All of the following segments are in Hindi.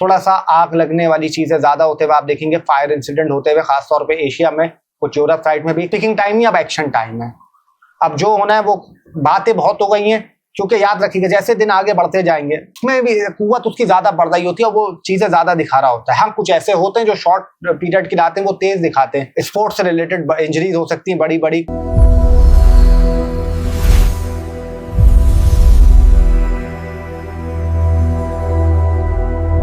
थोड़ा सा आग लगने वाली चीजें ज्यादा होते हुए आप देखेंगे, फायर इंसिडेंट होते हुए, खासतौर पे एशिया में, कुछ यूरोप साइड में भी। स्पीकिंग टाइम ही अब एक्शन टाइम है। अब जो होना है वो बातें बहुत हो गई हैं, क्योंकि याद रखिएगा जैसे दिन आगे बढ़ते जाएंगे उसमें भी कुव्वत उसकी ज्यादा बढ़ रही होती है, वो चीजें ज्यादा दिखा रहा होता है। हाँ, कुछ ऐसे होते हैं जो शॉर्ट पीरियड के लाते हैं, वो तेज दिखाते हैं। स्पोर्ट्स से रिलेटेड इंजरीज हो सकती हैं बड़ी बड़ी।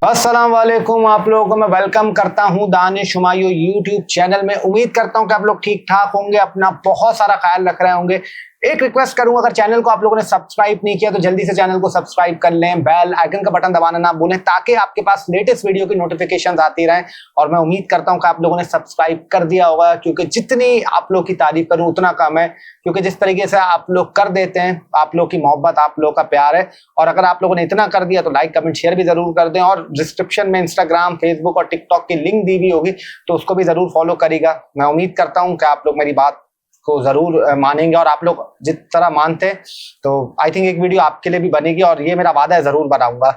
अस्सलाम वालेकुम, आप लोगों को मैं वेलकम करता हूं दानिश हुमायूं यूट्यूब चैनल में। उम्मीद करता हूं कि आप लोग ठीक ठाक होंगे, अपना बहुत सारा ख्याल रख रहे होंगे। एक रिक्वेस्ट करूंगा, अगर चैनल को आप लोगों ने सब्सक्राइब नहीं किया तो जल्दी से चैनल को सब्सक्राइब कर लें, बेल आइकन का बटन दबाना ना भूलें, ताकि आपके पास लेटेस्ट वीडियो की नोटिफिकेशंस आती रहें। और मैं उम्मीद करता हूं कि आप लोगों ने सब्सक्राइब कर दिया होगा, क्योंकि जितनी आप लोग की तारीफ करूं उतना कम है। क्योंकि जिस तरीके से आप लोग कर देते हैं, आप लोग की मोहब्बत, आप लोग का प्यार है। और अगर आप लोगों ने इतना कर दिया तो लाइक कमेंट शेयर भी जरूर कर दें। और डिस्क्रिप्शन में इंस्टाग्राम, फेसबुक और टिकटॉक की लिंक दी हुई होगी, तो उसको भी जरूर फॉलो करेगा। मैं उम्मीद करता हूं कि आप लोग मेरी बात को जरूर मानेंगे, और आप लोग जिस तरह मानते हैं तो आई थिंक एक वीडियो आपके लिए भी बनेगी, और ये मेरा वादा है, जरूर बनाऊंगा।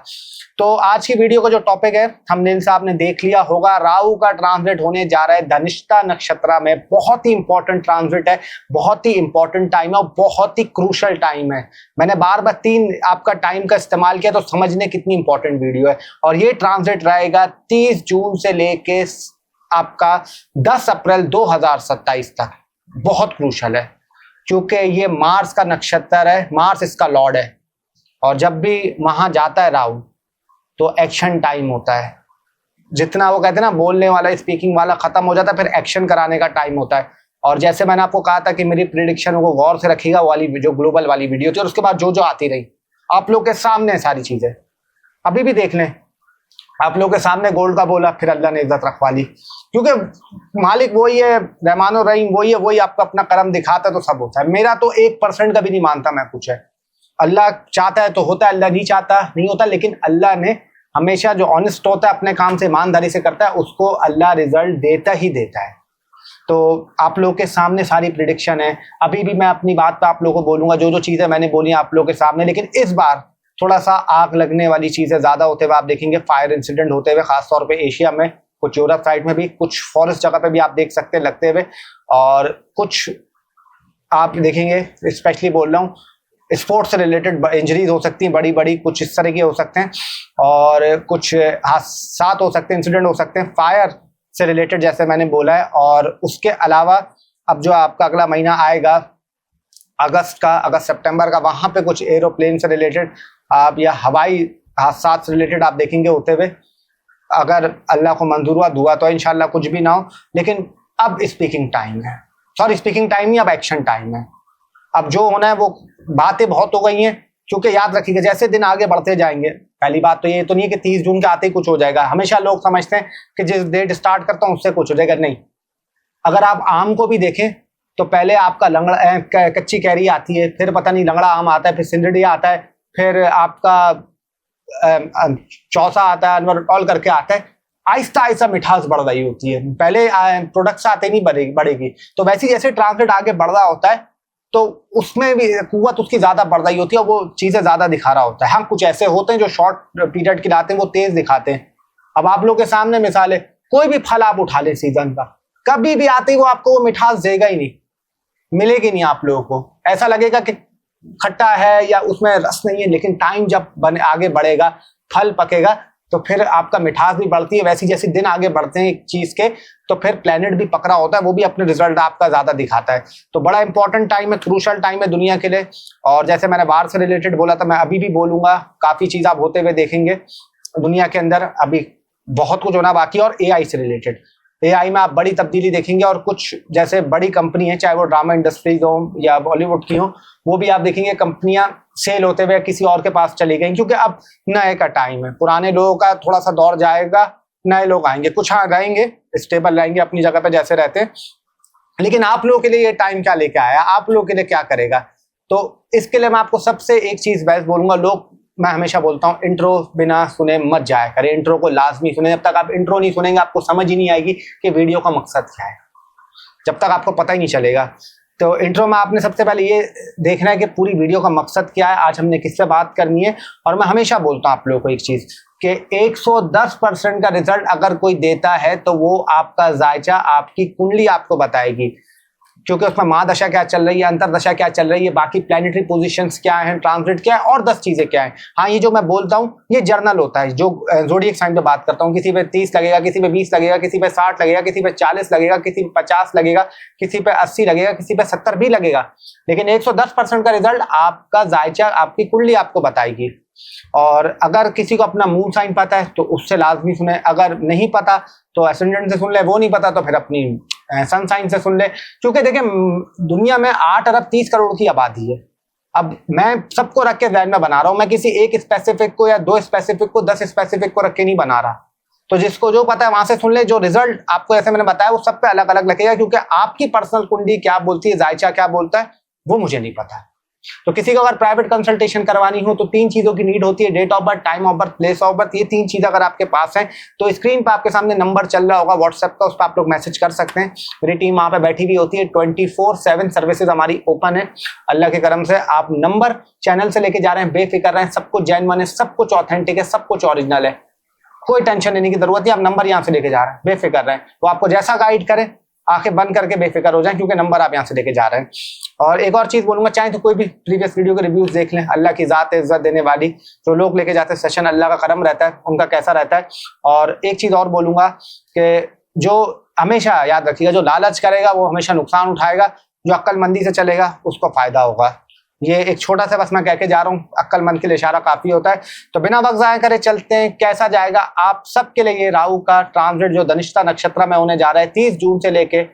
तो आज की वीडियो का जो टॉपिक है, थंबनेल से आपने देख लिया होगा, राहु का ट्रांजिट होने जा रहा है धनिष्ठा नक्षत्र में। बहुत ही इंपॉर्टेंट ट्रांजिट है, बहुत ही इंपॉर्टेंट टाइम है और बहुत ही क्रूशल टाइम है। मैंने बार बार 3 आपका टाइम का इस्तेमाल किया तो समझने कितनी इंपॉर्टेंट वीडियो है। और ये ट्रांजिट रहेगा 30 जून से लेके आपका 10 अप्रैल 2027 तक। बहुत क्रूशल है, क्योंकि ये मार्स का नक्षत्र है, मार्स इसका लॉर्ड है। और जब भी वहां जाता है राहु, तो एक्शन टाइम होता है। जितना वो कहते हैं ना, बोलने वाला, स्पीकिंग वाला खत्म हो जाता है, फिर एक्शन कराने का टाइम होता है। और जैसे मैंने आपको कहा था कि मेरी प्रिडिक्शन को गौर से रखिएगा, वाली जो ग्लोबल वाली वीडियो थी, और उसके बाद जो जो आती रही आप लोग के सामने सारी चीजें अभी भी देख लें। आप लोग के सामने गोल्ड का बोला, फिर अल्लाह ने इज्जत रखवा ली, क्योंकि मालिक वही है, रहमान और रहीम वही है, वही आपको अपना करम दिखाता है तो सब होता है। मेरा तो 1% का भी नहीं मानता मैं कुछ है। अल्लाह चाहता है तो होता है, अल्लाह नहीं चाहता नहीं होता। लेकिन अल्लाह ने हमेशा, जो ऑनेस्ट होता है, अपने काम से ईमानदारी से करता है, उसको अल्लाह रिजल्ट देता ही देता है। तो आप लोग के सामने सारी प्रिडिक्शन है। अभी भी मैं अपनी बात पे आप लोगों को बोलूंगा, जो जो चीजें मैंने बोली आप लोग के सामने। लेकिन इस बार थोड़ा सा आग लगने वाली चीजें ज्यादा होते हुए आप देखेंगे, फायर इंसिडेंट होते हुए, खासतौर पे एशिया में, कुछ यूरोप साइड में भी, कुछ फॉरेस्ट जगह पे भी आप देख सकते हैं लगते हुए। और कुछ आप देखेंगे, स्पेशली बोल रहा हूँ, स्पोर्ट्स से रिलेटेड इंजरीज हो सकती हैं बड़ी बड़ी, कुछ इस तरह की हो सकते हैं। और कुछ हादसात हो सकते हैं, इंसिडेंट हो सकते हैं फायर से रिलेटेड, जैसे मैंने बोला है। और उसके अलावा अब जो आपका अगला महीना आएगा, अगस्त सितंबर का, वहां पे कुछ एरोप्लेन से रिलेटेड आप या हवाई हादसा से रिलेटेड आप देखेंगे होते हुए। अगर अल्लाह को मंजूर हुआ, दुआ तो इंशाल्लाह कुछ भी ना हो। लेकिन अब स्पीकिंग टाइम है, सॉरी स्पीकिंग टाइम ही, अब एक्शन टाइम है। अब जो होना है वो बातें बहुत हो गई हैं, क्योंकि याद रखिएगा जैसे दिन आगे बढ़ते जाएंगे, पहली बात तो ये तो नहीं है कि 30 जून के आते ही कुछ हो जाएगा। हमेशा लोग समझते हैं कि जिस डेट स्टार्ट करता हूँ उससे कुछ हो जाएगा, नहीं। अगर आप आम को भी देखें तो पहले आपका लंगड़ा कच्ची कैरी आती है, फिर पता नहीं लंगड़ा आम आता है, फिर सिंदड़ी आता है, फिर आपका चौसा आता है, अनवर टॉल करके आता है। आहिस्ता आहिस्ता मिठास बढ़ रही होती है, पहले प्रोडक्ट्स आते नहीं बढ़ेगी। तो वैसे जैसे ट्रांसलेट आगे बढ़ रहा होता है, तो उसमें भी कुव्वत उसकी ज्यादा बढ़ रही होती है, वो चीजें ज्यादा दिखा रहा होता है। हाँ, कुछ ऐसे होते हैं जो शॉर्ट पीरियड के लाते हैं, वो तेज दिखाते हैं। अब आप लोग के सामने मिसाल है, कोई भी फल आप उठा ले सीजन का, कभी भी आते ही वो आपको वो मिठास देगा ही नहीं, मिलेगी नहीं आप लोगों को। ऐसा लगेगा कि खट्टा है या उसमें रस नहीं है। लेकिन टाइम जब आगे बढ़ेगा, फल पकेगा, तो फिर आपका मिठास भी बढ़ती है। वैसे जैसे दिन आगे बढ़ते हैं एक चीज के, तो फिर प्लेनेट भी पकड़ा होता है, वो भी अपने रिजल्ट आपका ज्यादा दिखाता है। तो बड़ा इंपॉर्टेंट टाइम है, क्रूशल टाइम है दुनिया के लिए। और जैसे मैंने वार से रिलेटेड बोला था, मैं अभी भी बोलूंगा, काफी चीज आप होते हुए देखेंगे दुनिया के अंदर। अभी बहुत कुछ होना बाकी है। और AI से रिलेटेड, AI में आप बड़ी तब्दीली देखेंगे। और कुछ जैसे बड़ी कंपनी है, चाहे वो ड्रामा इंडस्ट्रीज हो या बॉलीवुड की हो, वो भी आप देखेंगे कंपनियां सेल होते हुए किसी और के पास चली गई, क्योंकि अब नए का टाइम है। पुराने लोगों का थोड़ा सा दौर जाएगा, नए लोग आएंगे, कुछ हाँ रहेंगे, स्टेबल रहेंगे अपनी जगह पे जैसे रहते हैं। लेकिन आप लोगों के लिए ये टाइम क्या लेके आया, आप लोगों के लिए क्या करेगा? तो इसके लिए मैं आपको सबसे एक चीज बेस्ट बोलूंगा। लोग, मैं हमेशा बोलता हूँ, इंट्रो बिना सुने मत जाया करें, इंट्रो को लाजमी सुने। जब तक आप इंट्रो नहीं सुनेंगे, आपको समझ ही नहीं आएगी कि वीडियो का मकसद क्या है, जब तक आपको पता ही नहीं चलेगा। तो इंट्रो में आपने सबसे पहले ये देखना है कि पूरी वीडियो का मकसद क्या है, आज हमने किससे बात करनी है। और मैं हमेशा बोलता हूँ आप लोगों को एक चीज कि 110% का रिजल्ट अगर कोई देता है तो वो आपका जायचा, आपकी कुंडली आपको बताएगी, क्योंकि उसमें महादशा क्या चल रही है, अंतरदशा क्या चल रही है, बाकी प्लैनेटरी पोजीशंस क्या हैं, ट्रांजिट क्या है और 10 चीजें क्या हैं। हाँ, ये जो मैं बोलता हूँ ये जर्नल होता है, जो ज़ोडिएक साइन पे बात करता हूँ। किसी पे 30 लगेगा, किसी पे 20 लगेगा, किसी पे 60 लगेगा, किसी पे 40 लगेगा, किसी पे 50 लगेगा, किसी पे 80 लगेगा, किसी पे 70 भी लगेगा, लेकिन 110% का रिजल्ट आपका जायचा, आपकी कुंडली आपको बताएगी। और अगर किसी को अपना मून साइन पता है तो उससे लाजमी सुने, अगर नहीं पता तो एसेंडेंट से सुन ले, वो नहीं पता तो फिर अपनी सन साइन से सुन ले। क्योंकि देखिए, दुनिया में 8 अरब 30 करोड़ की आबादी है। अब मैं सबको रख के ज़हन में बना रहा हूं, मैं किसी एक स्पेसिफिक को या 2 स्पेसिफिक को 10 स्पेसिफिक को रख के नहीं बना रहा। तो जिसको जो पता है वहां से सुन ले। जो रिजल्ट आपको ऐसे मैंने बताया वो सब पे अलग अलग लगेगा, क्योंकि आपकी पर्सनल कुंडली क्या बोलती है, जायचा क्या बोलता है, वो मुझे नहीं पता। तो किसी को अगर प्राइवेट कंसल्टेशन करवानी हो तो 3 चीजों की नीड होती है: date of birth, time of birth, place of birth. ये 3 चीज अगर आपके पास है तो स्क्रीन पर आपके सामने नंबर चल रहा होगा व्हाट्सएप का, उस पर आप लोग मैसेज कर सकते हैं। मेरी टीम वहां पे बैठी हुई होती है, 24/7 सर्विसेज हमारी ओपन है। अल्लाह के करम से आप नंबर चैनल से लेके जा रहे हैं, बेफिक्र रहें, सब कुछ जेन्युइन है, सब कुछ ऑथेंटिक है, सब कुछ ओरिजिनल है, कोई टेंशन लेने की जरूरत नहीं। आप नंबर यहाँ से लेके जा रहे हैं, बेफिक्र रहें, वो आपको जैसा गाइड करे आंखें बंद करके बेफिक्र हो जाएं, क्योंकि नंबर आप यहाँ से लेके जा रहे हैं। और एक और चीज बोलूंगा, चाहे तो कोई भी प्रीवियस वीडियो के रिव्यूज देख लें, अल्लाह की जात है इज्जत देने वाली। जो लोग लेके जाते हैं सेशन, अल्लाह का करम रहता है, उनका कैसा रहता है। और एक चीज और बोलूंगा कि जो हमेशा याद रखिएगा, जो लालच करेगा वो हमेशा नुकसान उठाएगा, जो अक्लमंदी से चलेगा उसको फायदा होगा। ये एक छोटा सा बस मैं कह के जा रहा हूँ, अक्लमंद के लिए इशारा काफी होता है। तो बिना वक्त जाया करे चलते हैं, कैसा जाएगा आप सबके लिए ये राहु का ट्रांजिट जो धनिष्ठा नक्षत्र में होने जा रहा है 30 जून से लेके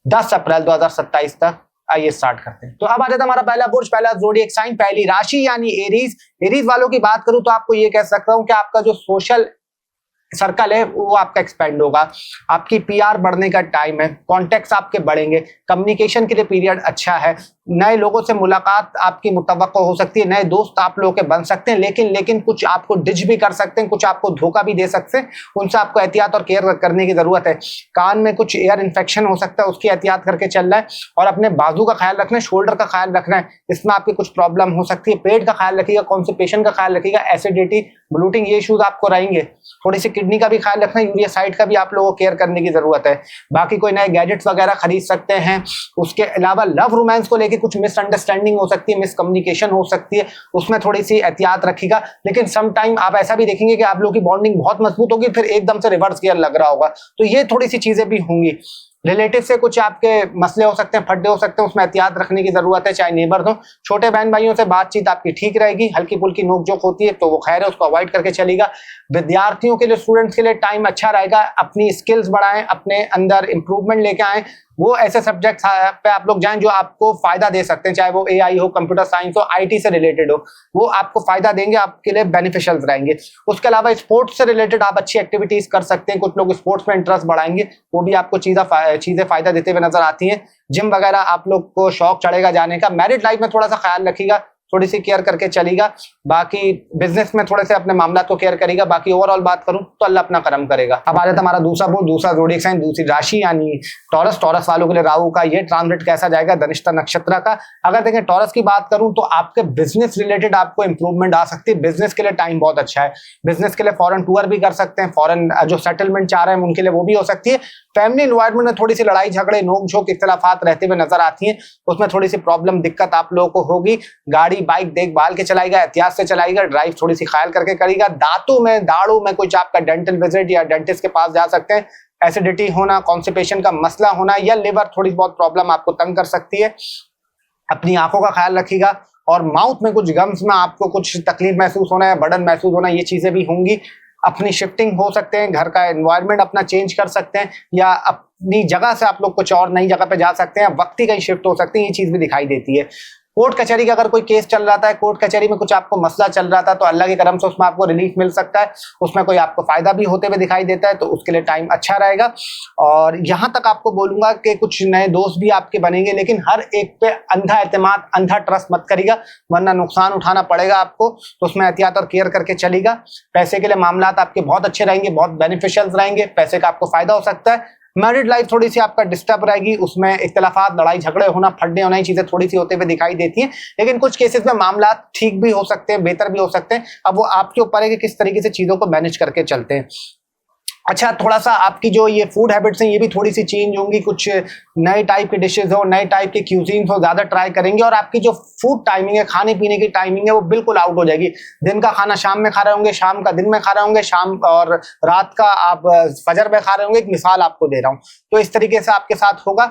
10 अप्रैल 2027 तक। आइए स्टार्ट करते हैं। तो अब आ जाता है हमारा पहला बुर्ज, पहला ज़ोडिएक साइन, पहली राशि यानी एरीज। एरीज वालों की बात करूं तो आपको ये कह सकता हूं कि आपका जो सोशल सर्कल है वो आपका एक्सपेंड होगा, आपकी पीआर बढ़ने का टाइम है, कॉन्टेक्ट्स आपके बढ़ेंगे, कम्युनिकेशन के लिए पीरियड अच्छा है, नए लोगों से मुलाकात आपकी मुतवक्को हो सकती है, नए दोस्त आप लोगों के बन सकते हैं, लेकिन कुछ आपको डिच भी कर सकते हैं, कुछ आपको धोखा भी दे सकते हैं, उनसे आपको एहतियात और केयर करने की जरूरत है। कान में कुछ एयर इन्फेक्शन हो सकता है, उसकी एहतियात करके चलना है। और अपने बाजू का ख्याल रखना है, शोल्डर का ख्याल रखना है, इसमें आपकी कुछ प्रॉब्लम हो सकती है। पेट का ख्याल रखिएगा, कॉन्स्टिपेशन का ख्याल रखिएगा, एसिडिटी, ब्लोटिंग, ये इश्यूज आपको रहेंगे। थोड़ी सी किडनी का भी ख्याल रखना है, यूरिया साइड का भी आप लोगों को केयर करने की जरूरत है। बाकी कोई नए गैजेट्स वगैरह खरीद सकते हैं। उसके अलावा लव रोमांस को लेकर कुछ मिसअंडरस्टैंडिंग हो सकती है, मिसकम्युनिकेशन हो सकती है, उसमें थोड़ी सी एहतियात रखिएगा। लेकिन सम टाइम आप ऐसा भी देखेंगे कि आप लोगों की बॉन्डिंग बहुत मजबूत होगी, फिर एकदम से रिवर्स गियर लग रहा होगा। तो ये थोड़ी सी चीजें भी होंगी। रिलेटिव से कुछ आपके मसले हो सकते हैं, फड्डे हो सकते हैं, उसमें एहतियात रखने की जरूरत है, चाहे नेबर हो। छोटे बहन भाइयों से बातचीत आपकी ठीक रहेगी, हल्की फुल्की नोकझोंक होती है तो वो खैर है, उसको अवॉइड करके चलेगा। विद्यार्थियों के लिए, स्टूडेंट्स के लिए टाइम अच्छा रहेगा, अपनी स्किल्स बढ़ाएं, अपने अंदर इंप्रूवमेंट लेके आएं, वो ऐसे सब्जेक्ट पे आप लोग जाएं जो आपको फायदा दे सकते हैं, चाहे वो एआई हो, कंप्यूटर साइंस हो, आईटी से रिलेटेड हो, वो आपको फायदा देंगे, आपके लिए बेनिफिशियल रहेंगे। उसके अलावा स्पोर्ट्स से रिलेटेड आप अच्छी एक्टिविटीज कर सकते हैं, कुछ लोग स्पोर्ट्स में इंटरेस्ट बढ़ाएंगे, वो भी आपको चीजें फायदा देते हुए नजर आती हैं। जिम वगैरह आप लोग को शौक चढ़ेगा जाने का। मैरिड लाइफ में थोड़ा सा ख्याल रखिएगा, थोड़ी सी केयर करके चलेगा। बाकी बिजनेस में थोड़े से अपने मामला को केयर करेगा। बाकी ओवरऑल बात करूं तो अल्लाह अपना करम करेगा। अब आ जाता हमारा दूसरा बुर्ज, दूसरा ज़ोडिएक साइन, दूसरी राशि यानी टॉरस। टॉरस वालों के लिए राहु का ये ट्रांजिट कैसा जाएगा धनिष्ठा नक्षत्र का। अगर देखें टॉरस की बात करूं तो आपके बिजनेस रिलेटेड आपको इंप्रूवमेंट आ सकती है। बिजनेस के लिए टाइम बहुत अच्छा है। बिजनेस के लिए फॉरेन टूर भी कर सकते हैं, फॉरेन जो सेटलमेंट चाह रहे हैं उनके लिए वो भी हो सकती है। फैमिली एनवायरनमेंट में थोड़ी सी लड़ाई झगड़े, नोक झोंक, इख्तिलाफात रहते हुए नजर आती हैं, उसमें थोड़ी सी प्रॉब्लम, दिक्कत आप लोगों को होगी। गाड़ी बाइक देखभाल के चलाएगा, एहतियात से चलाएगा, ड्राइव थोड़ी सी ख्याल करके करेगा। दांतों में, दाढ़ों में कुछ आपका डेंटल विजिट या डेंटिस्ट के पास जा सकते हैं। एसिडिटी होना, कॉन्स्टिपेशन का मसला होना या लिवर थोड़ी बहुत प्रॉब्लम आपको तंग कर सकती है। अपनी आंखों का ख्याल रखिएगा। और माउथ में कुछ गम्स में आपको कुछ तकलीफ महसूस होना है, बर्डन महसूस होना, ये चीजें भी होंगी। अपनी शिफ्टिंग हो सकते हैं, घर का एनवायरनमेंट अपना चेंज कर सकते हैं, या अपनी जगह से आप लोग कुछ और नई जगह पे जा सकते हैं, वक्ती कहीं शिफ्ट हो सकती है, ये चीज भी दिखाई देती है। कोर्ट कचहरी का अगर कोई केस चल रहा था, कोर्ट कचहरी में कुछ आपको मसला चल रहा था, तो अल्लाह के करम से उसमें आपको रिलीफ मिल सकता है, उसमें कोई आपको फायदा भी होते हुए दिखाई देता है, तो उसके लिए टाइम अच्छा रहेगा। और यहाँ तक आपको बोलूंगा कि कुछ नए दोस्त भी आपके बनेंगे, लेकिन हर एक पे अंधा एतमाद, अंधा ट्रस्ट मत करिएगा, वरना नुकसान उठाना पड़ेगा आपको। तो उसमें एहतियात और केयर करके चलेगा। पैसे के लिए मामला आपके बहुत अच्छे रहेंगे, बहुत बेनिफिशियल रहेंगे, पैसे का आपको फायदा हो सकता है। मैरिड लाइफ थोड़ी सी आपका डिस्टर्ब रहेगी, उसमें इख्तिलाफात, लड़ाई झगड़े होना, फटने होना, ये चीजें थोड़ी सी होते हुए दिखाई देती हैं। लेकिन कुछ केसेस में मामला ठीक भी हो सकते हैं, बेहतर भी हो सकते हैं। अब वो आपके ऊपर है कि किस तरीके से चीजों को मैनेज करके चलते हैं। अच्छा, थोड़ा सा आपकी जो ये फूड हैबिट्स हैं ये भी थोड़ी सी चेंज होंगी, कुछ नए टाइप के डिशेस हो, नए टाइप के क्यूजीन्स हो, ज्यादा ट्राई करेंगे। और आपकी जो फूड टाइमिंग है, खाने पीने की टाइमिंग है, वो बिल्कुल आउट हो जाएगी। दिन का खाना शाम में खा रहे होंगे, शाम का दिन में खा रहे होंगे, शाम और रात का आप फजर में खा रहे होंगे। एक मिसाल आपको दे रहा हूँ, तो इस तरीके से आपके साथ होगा।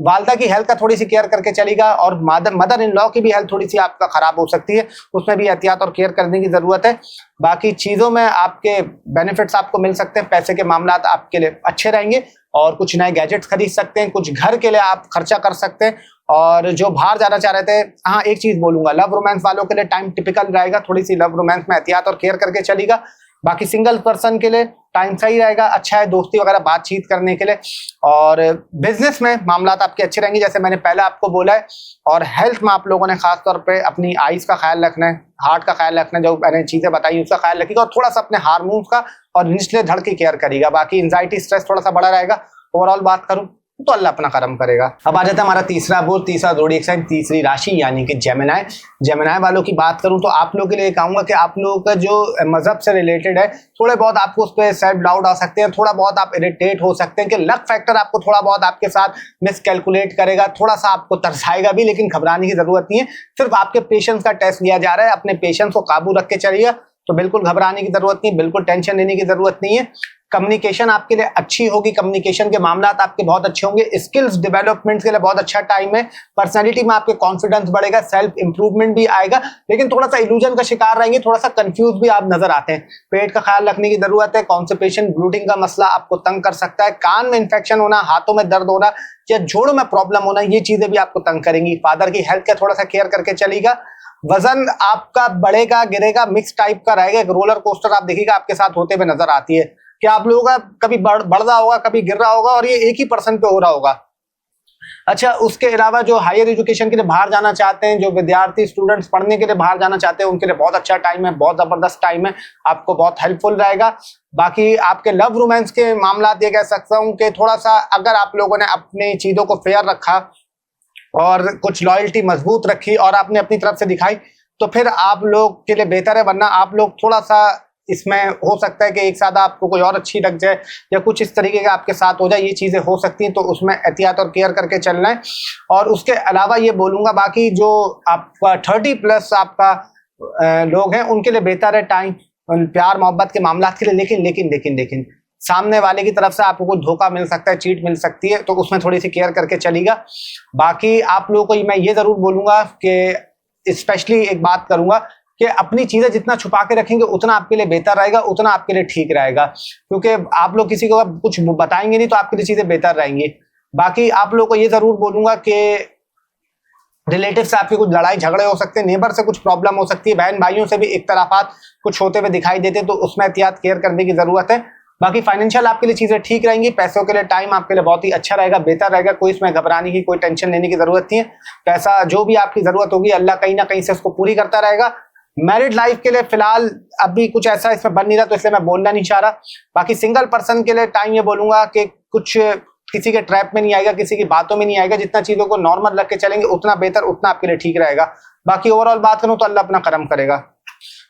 वालदा की हेल्थ का थोड़ी सी केयर करके चलेगा, और मदर इन लॉ की भी हेल्थ थोड़ी सी आपका खराब हो सकती है, उसमें भी एहतियात और केयर करने की जरूरत है। बाकी चीजों में आपके बेनिफिट्स आपको मिल सकते हैं, पैसे के मामलात आपके लिए अच्छे रहेंगे, और कुछ नए गैजेट्स खरीद सकते हैं, कुछ घर के लिए आप खर्चा कर सकते हैं। और जो बाहर जाना चाह रहे थे, हाँ एक चीज बोलूंगा, लव रोमांस वालों के लिए टाइम टिपिकल रहेगा, थोड़ी सी लव रोमांस में एहतियात और केयर करके चलेगा। बाकी सिंगल पर्सन के लिए टाइम सही रहेगा, अच्छा है दोस्ती वगैरह बातचीत करने के लिए। और बिजनेस में मामलात आपके अच्छे रहेंगे, जैसे मैंने पहले आपको बोला है। और हेल्थ में आप लोगों ने खास तौर पे अपनी आइज का ख्याल रखना है, हार्ट का ख्याल रखना है, जो मैंने चीजें बताई उसका ख्याल रखिएगा, और थोड़ा सा अपने हार्मोन्स का और निचले धड़ की केयर करिएगा। बाकी एंजाइटी स्ट्रेस थोड़ा सा बड़ा रहेगा। ओवरऑल बात करूं तो अल्लाह अपना करम करेगा। अब आ जाता है हमारा तीसरा जोड़ी साइन, तीसरी राशि यानी कि जेमिनी। जेमिनी वालों की बात करूं तो आप लोगों के लिए कहूंगा कि आप लोगों का जो मजहब से रिलेटेड है, थोड़े बहुत आपको उस पर सेल्फ डाउट आ सकते हैं, थोड़ा बहुत आप इरिटेट हो सकते हैं कि लक फैक्टर आपको थोड़ा बहुत आपके साथ मिसकैलकुलेट करेगा, थोड़ा सा आपको तरसाएगा भी, लेकिन घबराने की जरूरत नहीं है। सिर्फ आपके पेशेंस का टेस्ट लिया जा रहा है, अपने पेशेंस को काबू रख के चलिएगा, तो बिल्कुल घबराने की जरूरत नहीं, बिल्कुल टेंशन लेने की जरूरत नहीं है। कम्युनिकेशन आपके लिए अच्छी होगी, कम्युनिकेशन के मामलात आपके बहुत अच्छे होंगे। स्किल्स डेवलपमेंट के लिए बहुत अच्छा टाइम है। पर्सनैलिटी में आपके कॉन्फिडेंस बढ़ेगा, सेल्फ इंप्रूवमेंट भी आएगा, लेकिन थोड़ा सा इल्यूजन का शिकार रहेंगे, थोड़ा सा कंफ्यूज भी आप नजर आते हैं। पेट का ख्याल रखने की जरूरत है। कॉन्स्टिपेशन, ब्लूटिंग का मसला आपको तंग कर सकता है। कान में इंफेक्शन होना, हाथों में दर्द होना या जोड़ों में प्रॉब्लम होना, ये चीजें भी आपको तंग करेंगी। फादर की हेल्थ का थोड़ा सा केयर करके चलेगा। वजन आपका बढ़ेगा गिरेगा, मिक्स टाइप का रहेगा। एक रोलर कोस्टर आप देखिएगा आपके साथ होते हुए नजर आती है कि आप लोगों का कभी बढ़ रहा होगा, कभी गिर रहा होगा, और ये एक ही पर्सन पे हो रहा होगा। अच्छा, उसके अलावा जो हायर एजुकेशन के लिए बाहर जाना चाहते हैं, जो विद्यार्थी स्टूडेंट्स पढ़ने के लिए बाहर जाना चाहते हैं, उनके लिए बहुत अच्छा टाइम है, बहुत जबरदस्त टाइम है, आपको बहुत हेल्पफुल रहेगा। बाकी आपके लव रोमांस के मामला ये कह सकता हूं कि थोड़ा सा अगर आप लोगों ने अपनी चीजों को फेयर रखा और कुछ लॉयल्टी मजबूत रखी और आपने अपनी तरफ से दिखाई, तो फिर आप लोग के लिए बेहतर है। वरना आप लोग थोड़ा सा इसमें हो सकता है कि एक साथ आपको कोई और अच्छी लग जाए या कुछ इस तरीके का आपके साथ हो जाए, ये चीजें हो सकती हैं, तो उसमें एहतियात और केयर करके चलना है। और उसके अलावा ये बोलूंगा, बाकी जो आपका 30+ आपका लोग हैं उनके लिए बेहतर है टाइम प्यार मोहब्बत के मामला के लिए। लेकिन सामने वाले की तरफ से आपको कोई धोखा मिल सकता है, चीट मिल सकती है, तो उसमें थोड़ी सी केयर करके चलेगा। बाकी आप लोगों को मैं ये जरूर बोलूंगा कि स्पेशली एक बात करूंगा कि अपनी चीजें जितना छुपा के रखेंगे उतना आपके लिए बेहतर रहेगा, उतना आपके लिए ठीक रहेगा, क्योंकि आप लोग किसी को कुछ बताएंगे नहीं तो आपके लिए चीजें बेहतर रहेंगी। बाकी आप लोगों को ये जरूर बोलूंगा कि रिलेटिव से आपके कुछ लड़ाई झगड़े हो सकते हैं, नेबर से कुछ प्रॉब्लम हो सकती है, बहन भाइयों से भी इख्तलाफात कुछ होते हुए दिखाई देते हैं, तो उसमें एहतियात केयर करने की जरूरत है। बाकी फाइनेंशियल आपके लिए चीजें ठीक रहेंगी, पैसों के लिए टाइम आपके लिए बहुत ही अच्छा रहेगा, बेहतर रहेगा। कोई इसमें घबराने की, कोई टेंशन लेने की जरूरत नहीं है। पैसा जो भी आपकी जरूरत होगी अल्लाह कहीं ना कहीं से उसको पूरी करता रहेगा। मैरिड लाइफ के लिए फिलहाल अभी कुछ ऐसा इसमें बन नहीं रहा, तो इसलिए मैं बोलना नहीं चाह रहा। बाकी सिंगल पर्सन के लिए टाइम ये बोलूंगा कि कुछ किसी के ट्रैप में नहीं आएगा, किसी की बातों में नहीं आएगा। जितना चीजों को नॉर्मल रख के चलेंगे उतना बेहतर, उतना आपके लिए ठीक रहेगा। बाकी ओवरऑल बात करूं तो अल्लाह अपना करम करेगा।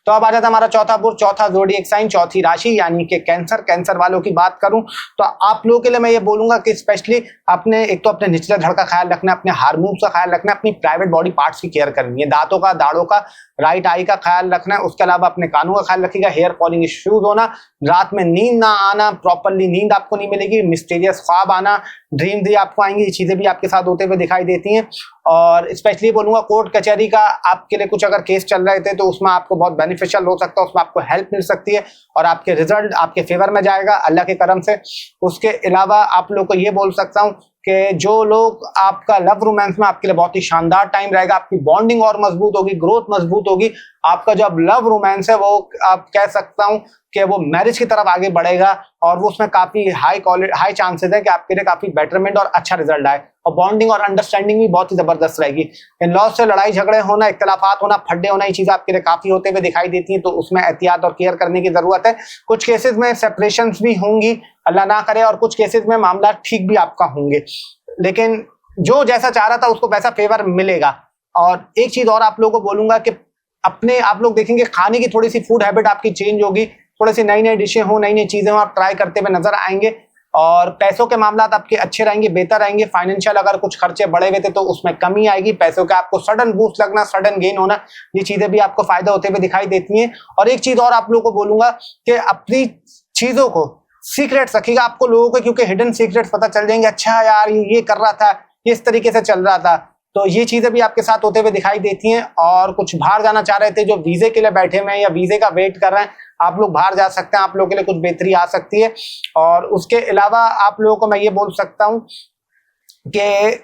तो अब आ जाता है हमारा चौथा ज़ोडिएक साइन, चौथी राशि यानी कि कैंसर। कैंसर वालों की बात करूं तो आप लोगों के लिए मैं ये बोलूंगा कि स्पेशली आपने एक तो अपने निचले धड़ का ख्याल रखना है, अपने हार्मोन्स का ख्याल रखना है, अपनी प्राइवेट बॉडी पार्ट्स की केयर करनी है, दांतों का, दाढ़ों का, राइट आई का ख्याल रखना है। उसके अलावा अपने कानों का ख्याल रखिएगा, हेयर फॉलिंग इश्यूज होना, रात में नींद ना आना, प्रॉपरली नींद आपको नहीं मिलेगी, मिस्टीरियस ख्वाब आना, ड्रीम भी आपको आएंगी, ये चीजें भी आपके साथ होते हुए दिखाई देती हैं। और स्पेशली बोलूंगा कोर्ट कचहरी का आपके लिए कुछ अगर केस चल रहे थे तो उसमें आपको बहुत बेनिफिशियल हो सकता है, उसमें आपको हेल्प मिल सकती है और आपके रिजल्ट आपके फेवर में जाएगा अल्लाह के करम से। उसके अलावा आप लोग को ये बोल सकता हूँ कि जो लोग आपका लव रोमांस में आपके लिए बहुत ही शानदार टाइम रहेगा, आपकी बॉन्डिंग और मजबूत होगी, ग्रोथ मजबूत होगी। आपका जो अब लव रोमांस है वो आप कह सकता हूँ कि वो मैरिज की तरफ आगे बढ़ेगा और वो उसमें काफी हाई चांसेस है कि आपके लिए काफी बेटरमेंट और अच्छा रिजल्ट आए। और बॉन्डिंग और अंडरस्टैंडिंग भी बहुत ही जबरदस्त रहेगी। इन लॉज से लड़ाई झगड़े होना, इख्तलाफात होना, फड्डे होना, ये चीजें आपके लिए काफी होते हुए दिखाई देती हैं, तो उसमें एहतियात और केयर करने की जरूरत है। कुछ केसेस में सेपरेशंस भी होंगी, अल्लाह ना करे, और कुछ केसेस में मामला ठीक भी आपका होंगे, लेकिन जो जैसा चाह रहा था उसको वैसा फेवर मिलेगा। और एक चीज और आप लोगों को बोलूंगा कि अपने आप लोग देखेंगे खाने की थोड़ी सी फूड हैबिट आपकी चेंज होगी, थोड़ी सी नई नई डिशें हो, नई नई चीजें हो, आप ट्राई करते हुए नजर आएंगे। और पैसों के मामला आपके अच्छे रहेंगे, बेहतर रहेंगे। फाइनेंशियल अगर कुछ खर्चे बढ़े हुए थे तो उसमें कमी आएगी। पैसों का आपको सडन बूस्ट लगना, सडन गेन होना, ये चीजें भी आपको फायदा होते हुए दिखाई देती हैं। और एक चीज और आप लोगों को बोलूंगा कि अपनी चीजों को सीक्रेट्स रखिएगा। आपको लोगों के क्योंकि हिडन सीक्रेट्स पता चल जाएंगे, अच्छा यार ये कर रहा था, ये इस तरीके से चल रहा था, तो ये चीजें भी आपके साथ होते हुए दिखाई देती हैं। और कुछ बाहर जाना चाह रहे थे, जो वीजे के लिए बैठे हुए हैं या वीजे का वेट कर रहे हैं, आप लोग बाहर जा सकते हैं, आप लोगों के लिए कुछ बेहतरी आ सकती है। और उसके अलावा आप लोगों को मैं ये बोल सकता हूं कि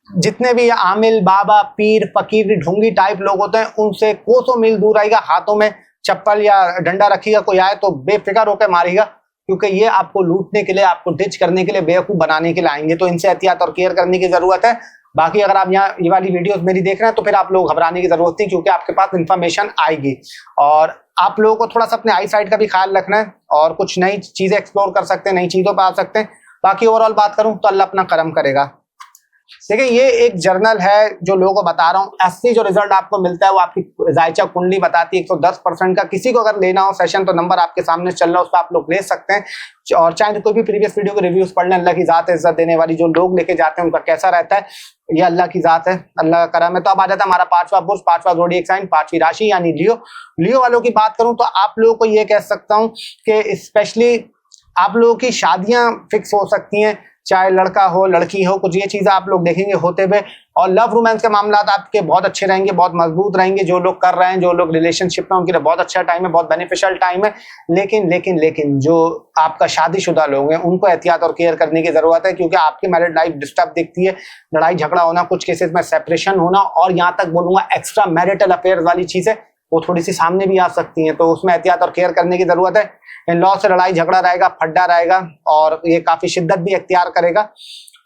जितने भी आमिल, बाबा, पीर, फकीर, ढोंगी टाइप लोग होते हैं, उनसे कोसों मील दूर आएगा। हाथों में चप्पल या डंडा रखिएगा, कोई आए तो बेफिक्र होकर मारेगा, क्योंकि ये आपको लूटने के लिए, आपको डिच करने के लिए, बेवकूफ बनाने के लिए आएंगे। तो इनसे एहतियात और केयर करने की जरूरत है। बाकी अगर आप यहाँ ये वाली वीडियोस मेरी देख रहे हैं तो फिर आप लोग घबराने की जरूरत नहीं, क्योंकि आपके पास इंफॉर्मेशन आएगी। और आप लोगों को थोड़ा सा अपने आई साइड का भी ख्याल रखना है और कुछ नई चीजें एक्सप्लोर कर सकते हैं, नई चीजों पर आ सकते हैं। बाकी ओवरऑल बात करूं तो अल्लाह अपना करम करेगा। देखिए, ये एक जर्नल है जो लोगों को बता रहा हूँ। असली जो रिजल्ट आपको मिलता है वो आपकी जायचा कुंडली बताती है 110% का। किसी को अगर लेना हो सेशन तो नंबर आपके सामने चल रहा है, उस पर आप लोग ले सकते हैं। और चाहे तो कोई भी प्रीवियस वीडियो के रिव्यूज पढ़ लें। अल्लाह की जात है इज्जत देने वाली, जो लोग लेके जाते हैं उनका कैसा रहता है, ये अल्लाह की जात है, अल्लाह का करम है। तो अब आ जाता है हमारा 5वां बुर्ज, 5वां ज़ोडिएक साइन, 5वीं राशि यानी लियो। लियो वालों की बात करूं तो आप लोगों को ये कह सकता हूं कि स्पेशली आप लोगों की शादियां फिक्स हो सकती हैं, चाहे लड़का हो लड़की हो, कुछ ये चीजें आप लोग देखेंगे होते हुए। और लव रोमांस के मामला आपके बहुत अच्छे रहेंगे, बहुत मजबूत रहेंगे। जो लोग कर रहे हैं, जो लोग रिलेशनशिप में, उनके लिए बहुत अच्छा टाइम है, बहुत बेनिफिशियल टाइम है। लेकिन जो आपका शादीशुदा लोग हैं उनको एहतियात और केयर करने की जरूरत है, क्योंकि आपकी मैरिड लाइफ डिस्टर्ब दिखती है। लड़ाई झगड़ा होना, कुछ केसेस में सेपरेशन होना, और यहाँ तक बोलूंगा एक्स्ट्रा मैरिटल अफेयर वाली चीजें वो थोड़ी सी सामने भी आ सकती हैं। तो उसमें एहतियात और केयर करने की जरूरत है। इन लॉ से लड़ाई झगड़ा रहेगा, फड्डा रहेगा, और ये काफी शिद्दत भी अख्तियार करेगा।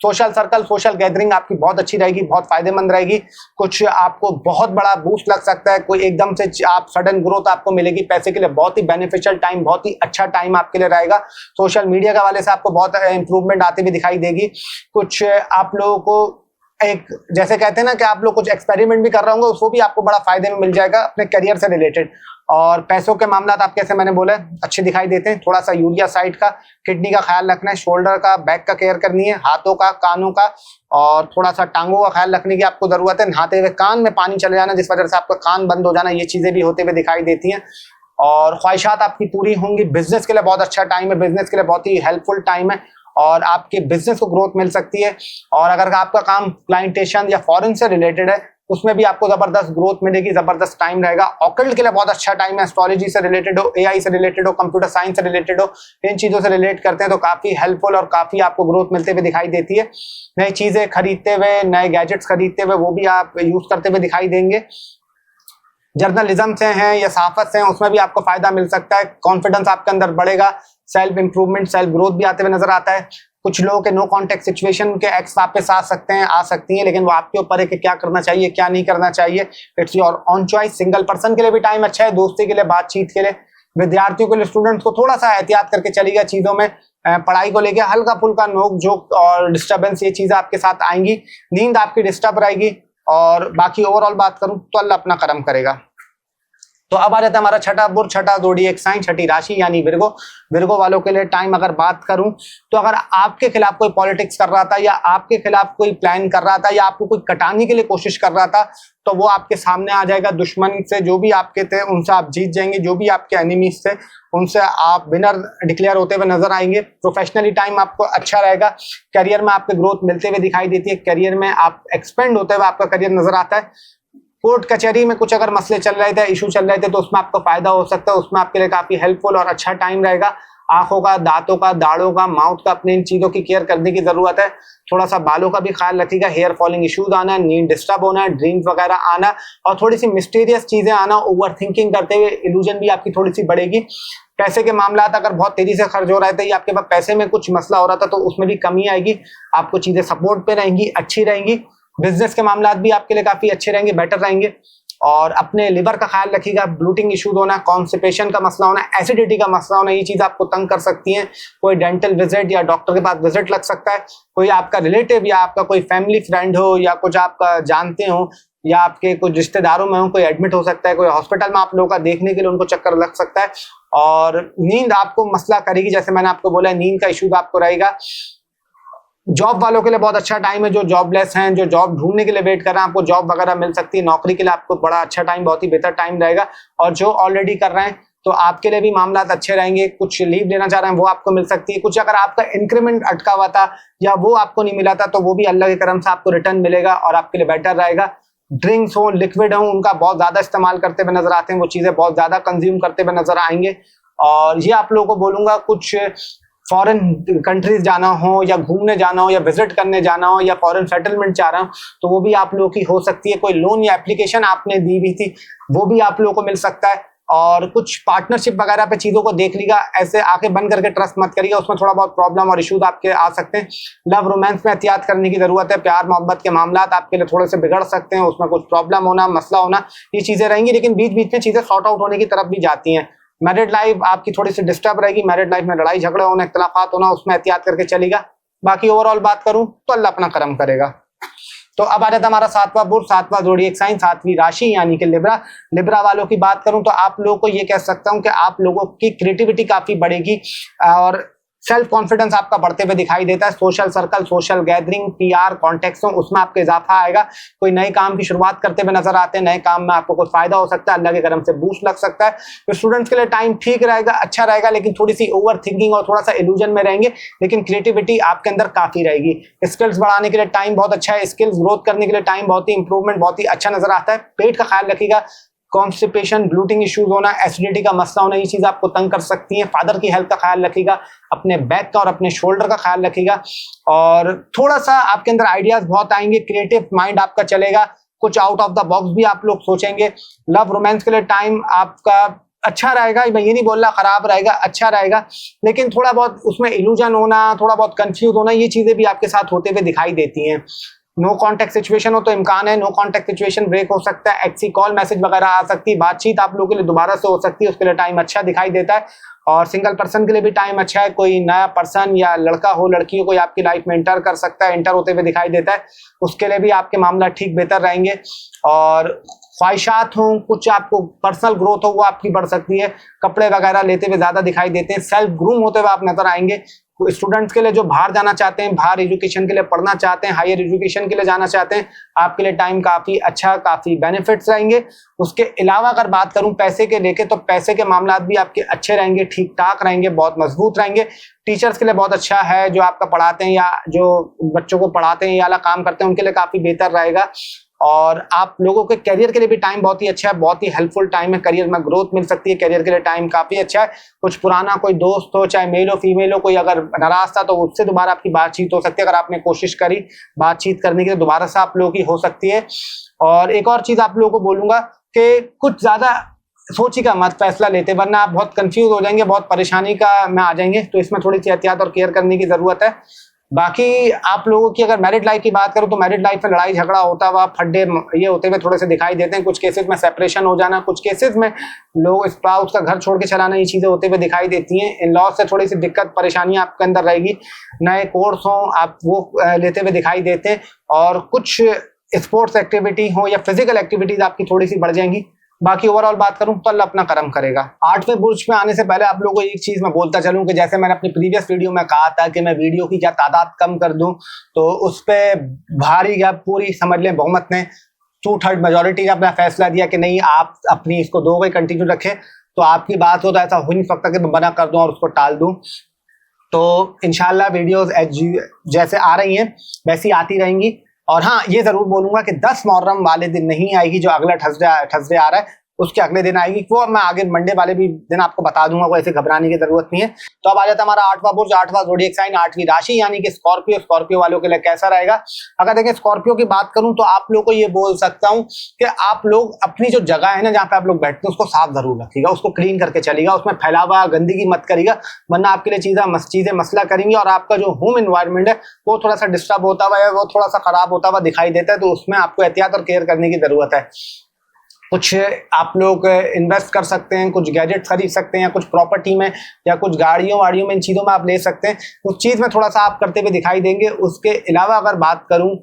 सोशल सर्कल, सोशल गैदरिंग आपकी बहुत अच्छी रहेगी, बहुत फायदेमंद रहेगी। कुछ आपको बहुत बड़ा बूस्ट लग सकता है, कोई एकदम से आप सडन ग्रोथ आपको मिलेगी पैसे के लिए। बहुत ही बेनिफिशियल टाइम, बहुत ही अच्छा टाइम आपके लिए रहेगा। सोशल मीडिया के वाले से आपको बहुत इंप्रूवमेंट आती हुई दिखाई देगी। कुछ आप लोगों को एक जैसे कहते हैं ना कि आप लोग कुछ एक्सपेरिमेंट भी कर रहे होंगे, उसको भी आपको बड़ा फायदे में मिल जाएगा अपने करियर से रिलेटेड। और पैसों के मामला आप कैसे मैंने बोला अच्छे दिखाई देते हैं। थोड़ा सा यूरिया साइड का, किडनी का ख्याल रखना है, शोल्डर का, बैक का केयर करनी है, हाथों का, कानों का, और थोड़ा सा टांगों का ख्याल रखने की आपको जरूरत है। नहाते हुए कान में पानी चले जाना, जिस वजह से आपका कान बंद हो जाना, ये चीजें भी होते हुए दिखाई देती हैं। और ख्वाहिशात आपकी पूरी होंगी। बिजनेस के लिए बहुत अच्छा टाइम है, बिजनेस के लिए बहुत ही हेल्पफुल टाइम है, और आपके बिजनेस को ग्रोथ मिल सकती है। और अगर आपका काम प्लांटेशन या फॉरेन से रिलेटेड है, उसमें भी आपको जबरदस्त ग्रोथ मिलेगी, जबरदस्त टाइम रहेगा। ऑकल्ट के लिए बहुत अच्छा टाइम है। एस्ट्रोलॉजी से रिलेटेड हो, एआई से रिलेटेड हो, कंप्यूटर साइंस से रिलेटेड हो, इन चीजों से रिलेट करते हैं तो काफी हेल्पफुल और काफी आपको ग्रोथ मिलते हुए दिखाई देती है। नई चीजें खरीदते हुए, नए गैजेट्स खरीदते हुए, वो भी आप यूज करते हुए दिखाई देंगे। जर्नलिज्म से हैं या सहाफत से हैं, उसमें भी आपको फायदा मिल सकता है। कॉन्फिडेंस आपके अंदर बढ़ेगा, सेल्फ इंप्रूवमेंट, सेल्फ ग्रोथ भी आते हुए नजर आता है। कुछ लोगों के नो कॉन्टेक्ट सिचुएशन के एक्स वापस आ सकते हैं, आ सकती हैं, लेकिन वो आपके ऊपर है कि क्या करना चाहिए, क्या नहीं करना चाहिए। It's your on choice. Single person के लिए भी टाइम अच्छा है, दोस्ती के लिए, बातचीत के लिए। विद्यार्थियों के लिए, स्टूडेंट्स को थोड़ा सा एहतियात करके चलिएगा चीजों में। पढ़ाई को लेकर हल्का फुल्का नोक झोंक और डिस्टर्बेंस, ये चीजें आपके साथ आएंगी। नींद आपकी डिस्टर्ब रहेगी। और बाकी ओवरऑल बात करूं तो अल्लाह अपना करम करेगा। तो अब आ जाता है हमारा छठा बुर्ज, छठा ज़ोडिएक साइन, छठी राशि यानी विर्गो। विर्गो वालों के लिए टाइम अगर बात करूं तो अगर आपके खिलाफ कोई पॉलिटिक्स कर रहा था, या आपके खिलाफ कोई प्लान कर रहा था, या आपको कोई कटाने के लिए कोशिश कर रहा था, तो वो आपके सामने आ जाएगा। दुश्मन से जो भी आपके थे उनसे आप जीत जाएंगे। जो भी आपके एनिमीज थे उनसे आप विनर डिक्लेयर होते हुए नजर आएंगे। प्रोफेशनली टाइम आपको अच्छा रहेगा। करियर में आपके ग्रोथ मिलते हुए दिखाई देती है। करियर में आप एक्सपेंड होते हुए आपका करियर नजर आता है। कोर्ट कचहरी में कुछ अगर मसले चल रहे थे, इशू चल रहे थे, तो उसमें आपको फायदा हो सकता है। उसमें आपके लिए काफी हेल्पफुल और अच्छा टाइम रहेगा। आंखों का, दांतों का, दाढ़ों का, माउथ का, अपने इन चीजों की केयर करने की जरूरत है। थोड़ा सा बालों का भी ख्याल रखिएगा, हेयर फॉलिंग इश्यूज आना, नींद डिस्टर्ब होना, ड्रीम्स वगैरह आना और थोड़ी सी मिस्टीरियस चीजें आना, ओवर थिंकिंग करते हुए इल्यूजन भी आपकी थोड़ी सी बढ़ेगी। पैसे के मामला अगर बहुत तेजी से खर्च हो रहे थे या आपके पास पैसे में कुछ मसला हो रहा था तो उसमें भी कमी आएगी, आपको चीजें सपोर्ट पे रहेंगी, अच्छी रहेंगी। बिजनेस के मामला भी आपके लिए काफी अच्छे रहेंगे, बेटर रहेंगे। और अपने लिवर का ख्याल रखिएगा, ब्लूटिंग इश्यूज होना, कॉन्स्टिपेशन का मसला होना, एसिडिटी का मसला होना, ये चीज आपको तंग कर सकती है। कोई डेंटल विजिट या डॉक्टर के पास विजिट लग सकता है। कोई आपका रिलेटिव या आपका कोई फैमिली फ्रेंड हो या कुछ आपका जानते हो या आपके कुछ रिश्तेदारों में हो, कोई एडमिट हो सकता है, कोई हॉस्पिटल में आप लोगों का देखने के लिए उनको चक्कर लग सकता है। और नींद आपको मसला करेगी, जैसे मैंने आपको बोला नींद का इश्यूज आपको रहेगा। जॉब वालों के लिए बहुत अच्छा टाइम है, जो जॉबलेस हैं, जो जॉब ढूंढने के लिए वेट कर रहे हैं, आपको जॉब वगैरह मिल सकती है। नौकरी के लिए आपको बड़ा अच्छा टाइम, बहुत ही बेहतर टाइम रहेगा। और जो ऑलरेडी कर रहे हैं तो आपके लिए भी मामला अच्छे रहेंगे। कुछ लीव लेना चाह रहे हैं वो आपको मिल सकती है। कुछ अगर आपका इंक्रीमेंट अटका हुआ था या वो आपको नहीं मिला था तो वो भी अल्लाह के करम से आपको रिटर्न मिलेगा और आपके लिए बेटर रहेगा। ड्रिंक्स हो, लिक्विड हो, उनका बहुत ज्यादा इस्तेमाल करते हुए नजर आते हैं, वो चीजें बहुत ज्यादा कंज्यूम करते हुए नजर आएंगे। और ये आप लोगों को बोलूंगा, कुछ फॉरेन कंट्रीज जाना हो या घूमने जाना हो या विजिट करने जाना हो या फॉरेन सेटलमेंट चाह रहा हो तो वो भी आप लोगों की हो सकती है। कोई लोन या एप्लीकेशन आपने दी हुई थी वो भी आप लोगों को मिल सकता है। और कुछ पार्टनरशिप वगैरह पे चीजों को देख लीजिएगा, ऐसे आके बंद करके ट्रस्ट मत करिएगा, उसमें थोड़ा बहुत प्रॉब्लम और इश्यूज आपके आ सकते हैं। लव रोमांस में एहतियात करने की जरूरत है। प्यार मोहब्बत के मामला आपके लिए थोड़े से बिगड़ सकते हैं, उसमें कुछ प्रॉब्लम होना, मसला होना, ये चीजें रहेंगी, लेकिन बीच बीच में चीजें सॉर्ट आउट होने की तरफ भी जाती हैं। मैरिड लाइफ आपकी थोड़ी सी डिस्टर्ब रहेगी, मैरिड लाइफ में लड़ाई झगड़े होना, इख्तलाफात होना, उसमें एहतियात करके चलेगा। बाकी ओवरऑल बात करूं तो अल्लाह अपना करम करेगा। तो अब आ जाता है हमारा सातवां बुर्ज, सातवां जोडिएक साइन, सातवीं राशि यानी कि लिब्रा। लिब्रा वालों की बात करूं तो आप लोगों को ये कह सकता हूं कि आप लोगों की क्रिएटिविटी काफी बढ़ेगी और सेल्फ कॉन्फिडेंस आपका बढ़ते हुए दिखाई देता है। Social circle, social gathering, PR contacts उसमें आपका इजाफा आएगा। कोई नए काम की शुरुआत करते हुए नजर आते हैं, नए काम में आपको कुछ फायदा हो सकता है, अल्लाह के करम से बूस्ट लग सकता है। तो स्टूडेंट्स के लिए टाइम ठीक रहेगा, अच्छा रहेगा, लेकिन थोड़ी सी ओवर थिंकिंग और थोड़ा सा इल्यूजन में रहेंगे, लेकिन क्रिएटिविटी आपके अंदर काफी रहेगी। स्किल्स बढ़ाने के लिए टाइम बहुत अच्छा है, स्किल्स ग्रोथ करने के लिए टाइम बहुत ही इंप्रूवमेंट बहुत ही अच्छा नजर आता है। पेट का ख्याल रखिएगा, कॉन्स्टिपेशन, ब्लूटिंग इश्यूज होना, एसिडिटी का मसला होना, ये चीज आपको तंग कर सकती है। फादर की हेल्थ का ख्याल रखिएगा, अपने बैक का और अपने शोल्डर का ख्याल रखिएगा। और थोड़ा सा आपके अंदर आइडियाज बहुत आएंगे, क्रिएटिव माइंड आपका चलेगा, कुछ आउट ऑफ द बॉक्स भी आप लोग सोचेंगे। लव रोमांस के लिए टाइम आपका अच्छा रहेगा, मैं ये नहीं बोल रहा खराब रहेगा, अच्छा रहेगा, लेकिन थोड़ा बहुत उसमें इल्यूजन होना, थोड़ा बहुत कंफ्यूज होना, ये चीजें भी आपके साथ होते हुए दिखाई देती हैं। नो कॉन्टेक्ट सिचुएशन हो तो इम्कान है नो कॉन्टेक्ट सिचुएशन ब्रेक हो सकता है, एक्सी कॉल मैसेज वगैरह आ सकती है, बातचीत आप लोगों के लिए दोबारा से हो सकती है, उसके लिए टाइम अच्छा दिखाई देता है। और सिंगल पर्सन के लिए भी टाइम अच्छा है, कोई नया पर्सन या लड़का हो लड़की हो कोई आपकी लाइफ में एंटर कर सकता है, एंटर होते हुए दिखाई देता है, उसके लिए भी आपके मामला ठीक बेहतर रहेंगे। और ख्वाहिशात हो, कुछ आपको पर्सनल ग्रोथ हो वो आपकी बढ़ सकती है, कपड़े वगैरह लेते हुए ज्यादा दिखाई देते हैं, सेल्फ ग्रूम होते हुए आप नजर आएंगे। स्टूडेंट्स के लिए जो बाहर जाना चाहते हैं, बाहर एजुकेशन के लिए पढ़ना चाहते हैं, हायर एजुकेशन के लिए जाना चाहते हैं, आपके लिए टाइम काफी अच्छा, काफी बेनिफिट्स रहेंगे। उसके अलावा अगर बात करूं पैसे के लेके तो पैसे के मामला भी आपके अच्छे रहेंगे, ठीक ठाक रहेंगे, बहुत मजबूत रहेंगे। टीचर्स के लिए बहुत अच्छा है, जो आपका पढ़ाते हैं या जो बच्चों को पढ़ाते हैं या अलग काम करते हैं उनके लिए काफी बेहतर रहेगा। और आप लोगों के करियर के लिए भी टाइम बहुत ही अच्छा है, बहुत ही हेल्पफुल टाइम है, करियर में ग्रोथ मिल सकती है, करियर के लिए टाइम काफी अच्छा है। कुछ पुराना कोई दोस्त हो, चाहे मेल हो फीमेल हो, कोई अगर नाराज था तो उससे दोबारा आपकी बातचीत हो सकती है, अगर आपने कोशिश करी बातचीत करने की तो दोबारा से आप लोगों की हो सकती है। और एक और चीज आप लोगों को बोलूंगा कि कुछ ज्यादा सोचिएगा मत फैसला लेते, वरना आप बहुत कंफ्यूज हो जाएंगे, बहुत परेशानी का में आ जाएंगे, तो इसमें थोड़ी सी एहतियात और केयर करने की जरूरत है। बाकी आप लोगों की अगर मैरिड लाइफ की बात करूं तो मैरिड लाइफ में लड़ाई झगड़ा होता हुआ, फड्डे ये होते हुए थोड़े से दिखाई देते हैं, कुछ केसेस में सेपरेशन हो जाना, कुछ केसेस में लोग स्पाउस का घर छोड़ के चलाना, ये चीजें होते हुए दिखाई देती हैं। इन लॉज से थोड़ी सी दिक्कत परेशानियां आपके अंदर रहेगी, नए कोर्स हो आप वो लेते हुए दिखाई देते हैं, और कुछ स्पोर्ट्स एक्टिविटी हो या फिजिकल एक्टिविटीज आपकी थोड़ी सी बढ़ जाएंगी। बाकी ओवरऑल बात करूं तो अल्लाह अपना करम करेगा। 8वें बुर्ज में आने से पहले आप लोगों को एक चीज मैं बोलता चलूं कि जैसे मैंने अपनी प्रीवियस वीडियो में कहा था कि मैं वीडियो की क्या तादाद कम कर दूं, तो उस पर भारी या पूरी समझ लें बहुमत ने 2/3 मेजोरिटी ने अपना फैसला दिया कि नहीं आप अपनी इसको 2 ही कंटिन्यू रखें। तो आपकी बात हो तो ऐसा हो नहीं सकता कि मैं मना कर दूं और उसको टाल दूं। तो इंशाल्लाह वीडियोस जैसे आ रही हैं वैसी आती रहेंगी। और हाँ, ये जरूर बोलूंगा कि 10 मुहर्रम वाले दिन नहीं आएगी, जो अगला थर्सडे आ रहा है उसके अगले दिन आएगी, वो मैं आगे मंडे वाले भी दिन आपको बता दूंगा, कोई ऐसे घबराने की जरूरत नहीं है। तो अब आ जाता है हमारा 8वां बुर्ज, 8वां ज़ोडिएक साइन, 8वीं राशि यानी कि स्कॉर्पियो। स्कॉर्पियो वालों के लिए कैसा रहेगा? अगर देखें स्कॉर्पियो की बात करूं तो आप लोग को ये बोल सकता हूं कि आप लोग अपनी जो जगह है ना जहां पे आप लोग बैठते हैं उसको साफ जरूर रखिएगा, उसको क्लीन करके चलिएगा, उसमें फैलावा गंदगी मत करिएगा, वरना आपके लिए चीजें मसला करेंगी और आपका जो होम एनवायरनमेंट है वो थोड़ा सा डिस्टर्ब होता हुआ है, वो थोड़ा सा खराब होता हुआ दिखाई देता है। तो उसमें आपको एहतियात और केयर करने की जरूरत है। कुछ आप लोग इन्वेस्ट कर सकते हैं, कुछ गैजेट्स खरीद सकते हैं, या कुछ प्रॉपर्टी में या कुछ गाड़ियों वाड़ियों में, इन चीज़ों में आप ले सकते हैं। उस चीज़ में थोड़ा सा आप करते हुए दिखाई देंगे। उसके अलावा अगर बात करूं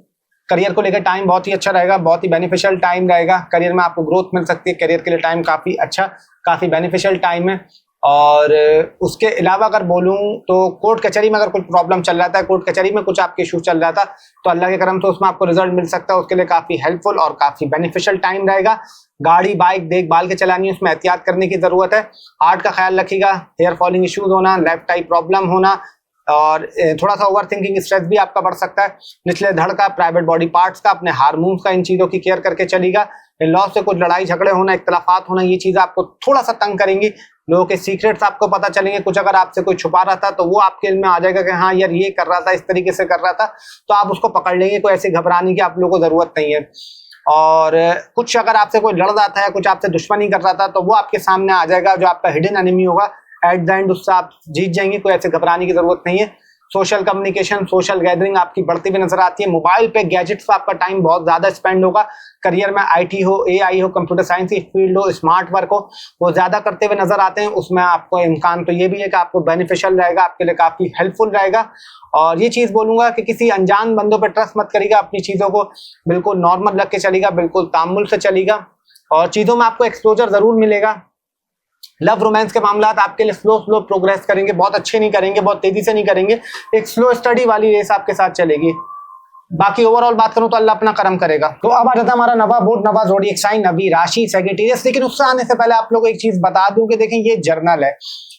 करियर को लेकर, टाइम बहुत ही अच्छा रहेगा, बहुत ही बेनिफिशियल टाइम रहेगा। करियर में आपको ग्रोथ मिल सकती है, करियर के लिए टाइम काफ़ी अच्छा, काफ़ी बेनिफिशियल टाइम है। और उसके अलावा अगर बोलूं तो कोर्ट कचहरी में अगर कुछ प्रॉब्लम चल रहा था, कोर्ट कचहरी में कुछ आपके इशू चल रहा था, तो अल्लाह के करम से उसमें आपको रिजल्ट मिल सकता है। उसके लिए काफ़ी हेल्पफुल और काफ़ी बेनिफिशियल टाइम रहेगा। गाड़ी बाइक देखभाल के चलानी है, उसमें एहतियात करने की ज़रूरत है। हार्ट का ख्याल रखिएगा, हेयर फॉलिंग इश्यूज होना, लेफ्ट आई प्रॉब्लम होना, और थोड़ा सा ओवर थिंकिंग स्ट्रेस भी आपका बढ़ सकता है। निचले धड़ का, प्राइवेट बॉडी पार्ट्स का, अपने हार्मोन्स का, इन चीज़ों की केयर करके चलिएगा। इन लॉ से कुछ लड़ाई झगड़े होना, इख्तलाफात होना, ये चीज़ें आपको थोड़ा सा तंग करेंगी। लोगों के सीक्रेट्स आपको पता चलेंगे, कुछ अगर आपसे कोई छुपा रहा था तो वो आपके इल्म में आ जाएगा कि हाँ यार ये कर रहा था, इस तरीके से कर रहा था, तो आप उसको पकड़ लेंगे। कोई ऐसी घबराने की आप लोगों को जरूरत नहीं है। और कुछ अगर आपसे कोई लड़ रहा था या कुछ आपसे दुश्मनी कर रहा था तो वो आपके सामने आ जाएगा, जो आपका हिडन एनिमी होगा, एट द एंड उससे आप जीत जाएंगे। कोई ऐसे घबराने की जरूरत नहीं है। सोशल कम्युनिकेशन, सोशल गैदरिंग आपकी बढ़ती हुई नजर आती है। मोबाइल पे, गैजेट्स पे आपका टाइम बहुत ज्यादा स्पेंड होगा। करियर में आईटी हो, एआई हो, कंप्यूटर साइंस की फील्ड हो, स्मार्ट वर्क हो, वो ज्यादा करते हुए नजर आते हैं। उसमें आपको इम्कान तो ये भी है कि आपको बेनिफिशियल रहेगा, आपके लिए काफी हेल्पफुल रहेगा। और ये चीज बोलूंगा कि किसी अनजान बंदों पर ट्रस्ट मत करिएगा, अपनी चीजों को बिल्कुल नॉर्मल रख के चलेगा, बिल्कुल तामुल से चलेगा, और चीजों में आपको एक्सपोजर जरूर मिलेगा। लव रोमांस के मामला आपके लिए स्लो प्रोग्रेस करेंगे, बहुत अच्छे नहीं करेंगे, बहुत तेजी से नहीं करेंगे, एक स्लो स्टडी वाली रेस आपके साथ चलेगी। बाकी ओवरऑल बात करूं तो अल्लाह अपना करम करेगा। तो अब आ जाता है हमारा नवा बोर्ड, नवा ज़ोडिएक साइन, नवी राशि सैजिटेरियस। लेकिन उससे आने से पहले आप लोगों को एक चीज बता दूं कि देखें ये जर्नल है,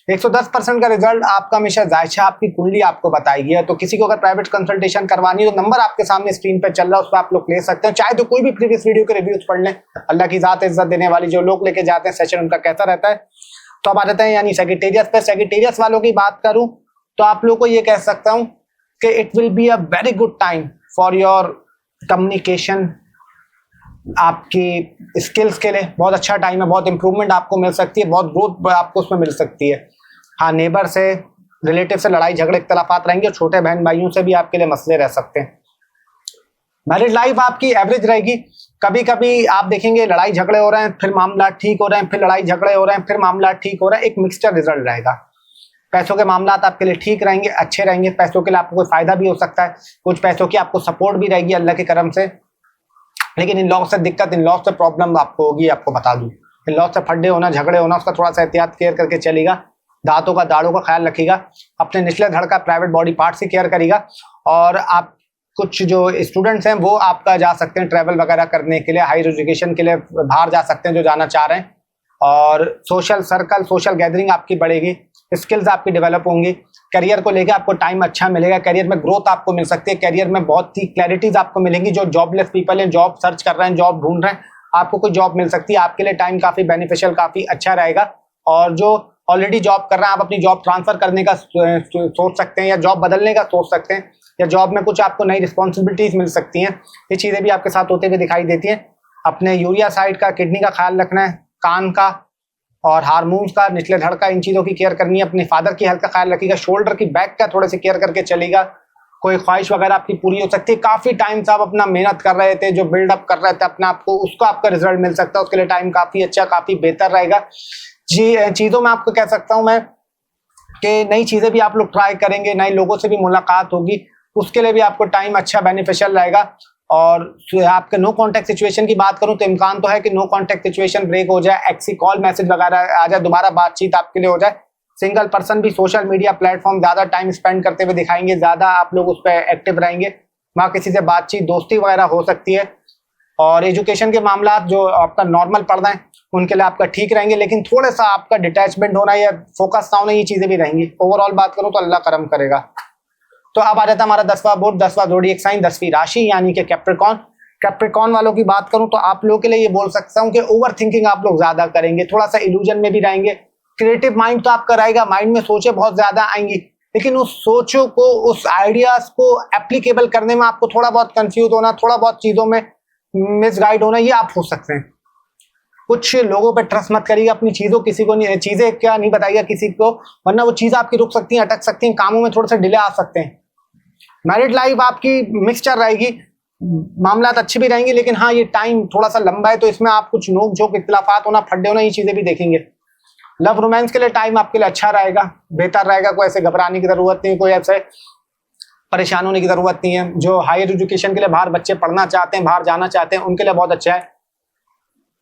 110% का रिजल्ट आपका हमेशा जायशा आपकी कुंडली आपको बताएगी। तो किसी को अगर प्राइवेट कंसल्टेशन करवानी है तो नंबर आपके सामने स्क्रीन पे चल रहा है, उस पर आप लोग ले सकते हैं। चाहे तो कोई भी प्रीवियस वीडियो के रिव्यूज पढ़ लें, अल्लाह की जात इज्जत देने वाली जो लोग लेके जाते हैं सेशन, उनका कैसा रहता है। तो अब आ जाते हैं यानी सैजिटेरियस पे। सैजिटेरियस वालों की बात करूं तो आप लोगों को ये कह सकता हूं कि it will be a very good time for your communication. आपकी स्किल्स के लिए बहुत अच्छा टाइम है, बहुत इंप्रूवमेंट आपको मिल सकती है, बहुत ग्रोथ आपको उसमें मिल सकती है। हाँ, नेबर से, रिलेटिव से लड़ाई झगड़े इख्तलाफात रहेंगे, और छोटे बहन भाइयों से भी आपके लिए मसले रह सकते हैं। मैरिज लाइफ आपकी एवरेज रहेगी। कभी कभी आप देखेंगे लड़ाई झगड़े हो रहे हैं, फिर मामला ठीक हो रहे हैं, फिर लड़ाई झगड़े हो रहे हैं, फिर मामला ठीक हो रहा है, एक मिक्सचर रिजल्ट रहेगा। पैसों के मामला आपके लिए ठीक रहेंगे, अच्छे रहेंगे। पैसों के लिए आपको कोई फायदा भी हो सकता है, कुछ पैसों की आपको सपोर्ट भी रहेगी अल्लाह के करम से। लेकिन इन लॉ से दिक्कत, इन लॉ से प्रॉब्लम आपको होगी, आपको बता दूं। इन लॉ से फड्डे होना, झगड़े होना, उसका थोड़ा सा एहतियात केयर करके चलेगा। दांतों का, दाढ़ों का ख्याल रखिएगा। अपने निचले धड़ का, प्राइवेट बॉडी पार्ट की केयर करिएगा। और आप कुछ जो स्टूडेंट्स हैं वो आपका जा सकते हैं ट्रैवल वगैरह करने के लिए, हायर एजुकेशन के लिए बाहर जा सकते हैं जो जाना चाह रहे हैं। और सोशल सर्कल, सोशल गैदरिंग आपकी बढ़ेगी, स्किल्स आपकी डेवलप होंगी। करियर को लेकर आपको टाइम अच्छा मिलेगा, करियर में ग्रोथ आपको मिल सकती है, करियर में बहुत ही क्लैरिटीज आपको मिलेंगी। जो जॉबलेस पीपल हैं, जॉब सर्च कर रहे हैं, जॉब ढूंढ रहे हैं, आपको कोई जॉब मिल सकती है। आपके लिए टाइम काफी बेनिफिशियल, काफी अच्छा रहेगा। और जो ऑलरेडी जॉब कर रहे हैं, आप अपनी जॉब ट्रांसफर करने का सोच सकते हैं, या जॉब बदलने का सोच सकते हैं, या जॉब में कुछ आपको नई रिस्पॉन्सिबिलिटीज मिल सकती हैं। ये चीजें भी आपके साथ होते हुए दिखाई देती हैं। अपने यूरिया साइड का, किडनी का ख्याल रखना है, कान का और हार्मोन्स का, निचले धड़ का, इन चीजों की केयर करनी है। अपने फादर की हेल्थ का ख्याल रखिएगा। शोल्डर की, बैक का थोड़े से केयर करके चलेगा। कोई ख्वाहिश वगैरह आपकी पूरी हो सकती है। काफी टाइम से आप अपना मेहनत कर रहे थे, जो बिल्डअप कर रहे थे अपने आप को, उसको आपका रिजल्ट मिल सकता है। उसके लिए टाइम काफी अच्छा, काफी बेहतर रहेगा। चीजों में आपको कह सकता हूं मैं कि नई चीजें भी आप लोग ट्राई करेंगे, नए लोगों से भी मुलाकात होगी, उसके लिए भी आपको टाइम अच्छा बेनिफिशियल रहेगा। और आपके नो कांटेक्ट सिचुएशन की बात करूं तो इम्कान तो है कि नो कांटेक्ट सिचुएशन ब्रेक हो जाए, एक्सी कॉल मैसेज वगैरह आ जाए, दोबारा बातचीत आपके लिए हो जाए। सिंगल पर्सन भी सोशल मीडिया प्लेटफॉर्म ज्यादा टाइम स्पेंड करते हुए दिखाएंगे, ज्यादा आप लोग उस पर एक्टिव रहेंगे, वहाँ किसी से बातचीत, दोस्ती वगैरह हो सकती है। और एजुकेशन के मामला जो आपका नॉर्मल पढ़ रहे हैं उनके लिए आपका ठीक रहेंगे, लेकिन थोड़ा सा आपका डिटैचमेंट होना या फोकस ना होना, ये चीजें भी रहेंगी। ओवरऑल बात करूं तो अल्लाह करम करेगा। तो अब आ जाता है हमारा 10वां बोर्ड, 10वां ज़ोडिएक साइन, 10वीं राशि यानी कि कैप्रिकॉर्न। कैप्रिकॉर्न वालों की बात करूं तो आप लोगों के लिए ये बोल सकता हूं कि ओवर थिंकिंग आप लोग ज्यादा करेंगे, थोड़ा सा इल्यूजन में भी रहेंगे। क्रिएटिव माइंड तो आपका रहेगा, माइंड में सोचें बहुत ज्यादा आएंगी, लेकिन उस सोचों को, उस आइडियाज को एप्लीकेबल करने में आपको थोड़ा बहुत कंफ्यूज होना, थोड़ा बहुत चीजों में मिसगाइड होना, ये आप हो सकते हैं। कुछ लोगों पे ट्रस्ट मत करिएगा, अपनी चीजों किसी को नहीं, चीजें क्या नहीं बताइएगा किसी को, वरना वो चीज आपकी रुक सकती हैं, अटक सकती हैं, कामों में थोड़ा सा डिले आ सकते हैं। मैरिड लाइफ आपकी मिक्सचर रहेगी, मामलात अच्छे भी रहेंगे, लेकिन हाँ ये टाइम थोड़ा सा लंबा है, तो इसमें आप कुछ नोक झोंक, इख्तिलाफात होना, फड्डे होना, ये चीजें भी देखेंगे। लव रोमांस के लिए टाइम आपके लिए अच्छा रहेगा, बेहतर रहेगा, कोई ऐसे घबराने की जरूरत नहीं, कोई ऐसे परेशान होने की जरूरत नहीं है। जो हायर एजुकेशन के लिए बाहर बच्चे पढ़ना चाहते हैं, बाहर जाना चाहते हैं, उनके लिए बहुत अच्छा है।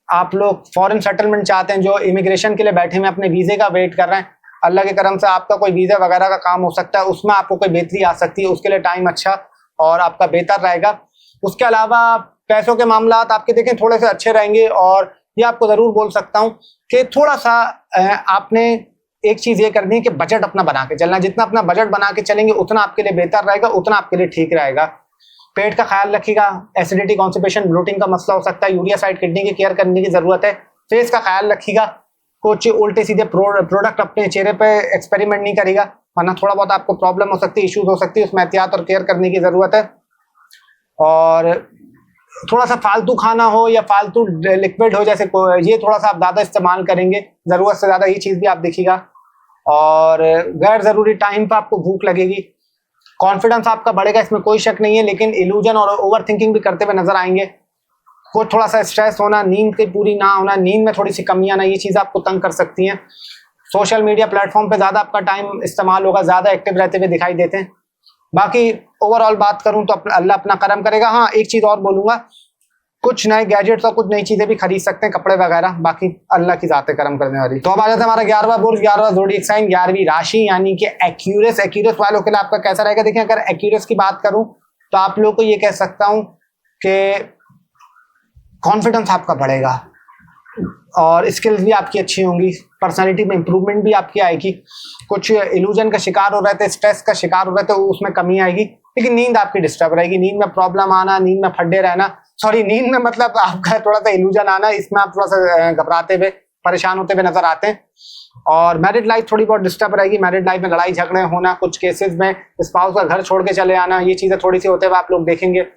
आप लोग फॉरेन सेटलमेंट चाहते हैं, जो इमिग्रेशन के लिए बैठे हुए अपने वीजे का वेट कर रहे हैं, अल्लाह के करम से आपका कोई वीजा वगैरह का काम हो सकता है, उसमें आपको कोई बेहतरी आ सकती है, उसके लिए टाइम अच्छा और आपका बेहतर रहेगा। उसके अलावा पैसों के मामलात आपके देखें थोड़े से अच्छे रहेंगे, और ये आपको जरूर बोल सकता हूँ कि थोड़ा सा आपने एक चीज ये करनी है कि बजट अपना बना के चलना। जितना अपना बजट बना के चलेंगे उतना आपके लिए बेहतर रहेगा, उतना आपके लिए ठीक रहेगा। पेट का ख्याल रखिएगा, एसिडिटी, कॉन्स्टिपेशन, ब्लोटिंग का मसला हो सकता है, यूरिया साइड किडनी की केयर करने की जरूरत है। फेस का ख्याल रखिएगा, कुछ उल्टे सीधे प्रोडक्ट अपने चेहरे पे एक्सपेरिमेंट नहीं करेगा, वरना थोड़ा बहुत आपको प्रॉब्लम हो सकती है, इश्यूज हो सकती है, उसमें एहतियात और केयर करने की जरूरत है। और थोड़ा सा फालतू खाना हो या फालतू लिक्विड हो, जैसे ये थोड़ा सा आप ज्यादा इस्तेमाल करेंगे, जरूरत से ज्यादा, ये चीज भी आप देखिएगा। और गैर जरूरी टाइम पे आपको भूख लगेगी। कॉन्फिडेंस आपका बढ़ेगा, इसमें कोई शक नहीं है, लेकिन इल्यूजन और ओवर थिंकिंग भी करते हुए नजर आएंगे। कोई थोड़ा सा स्ट्रेस होना, नींद की पूरी ना होना, नींद में थोड़ी सी कमी आना, ये चीज आपको तंग कर सकती है। सोशल मीडिया प्लेटफॉर्म पे ज्यादा आपका टाइम इस्तेमाल होगा, ज्यादा एक्टिव रहते हुए दिखाई देते हैं। बाकी ओवरऑल बात करूं तो अल्लाह अपना करम करेगा। हाँ एक चीज और बोलूंगा, कुछ नए गैजेट्स और कुछ नई चीजें भी खरीद सकते हैं, कपड़े वगैरह, बाकी अल्लाह की जाते करम करने वाली। तो अब आ जाता है हमारा 11वां बुर्ज, 11वां ज़ोडिएक साइन, 11वीं राशि, यानी कि एक्यूरस। एक्यूरस वालों के लिए आपका कैसा रहेगा? देखिए अगर एक्यूरस की बात करूं तो आप लोगों को ये कह सकता हूं कि कॉन्फिडेंस आपका बढ़ेगा और स्किल्स भी आपकी अच्छी होंगी, पर्सनालिटी में इंप्रूवमेंट भी आपकी आएगी। कुछ इल्यूजन का शिकार हो रहे थे, स्ट्रेस का शिकार हो रहे थे, उसमें कमी आएगी। लेकिन नींद आपकी डिस्टर्ब रहेगी, नींद में प्रॉब्लम आना, नींद में फड्डे रहना, सॉरी नींद में मतलब आपका थोड़ा सा इल्यूजन आना, इसमें आप थोड़ा सा घबराते हुए, परेशान होते हुए नजर आते हैं। और मैरिड लाइफ थोड़ी बहुत डिस्टर्ब रहेगी, मैरिड लाइफ में लड़ाई झगड़े होना, कुछ केसेस में स्पाउस का घर छोड़ के चले आना, ये चीजें थोड़ी सी होते हुए आप लोग देखेंगे।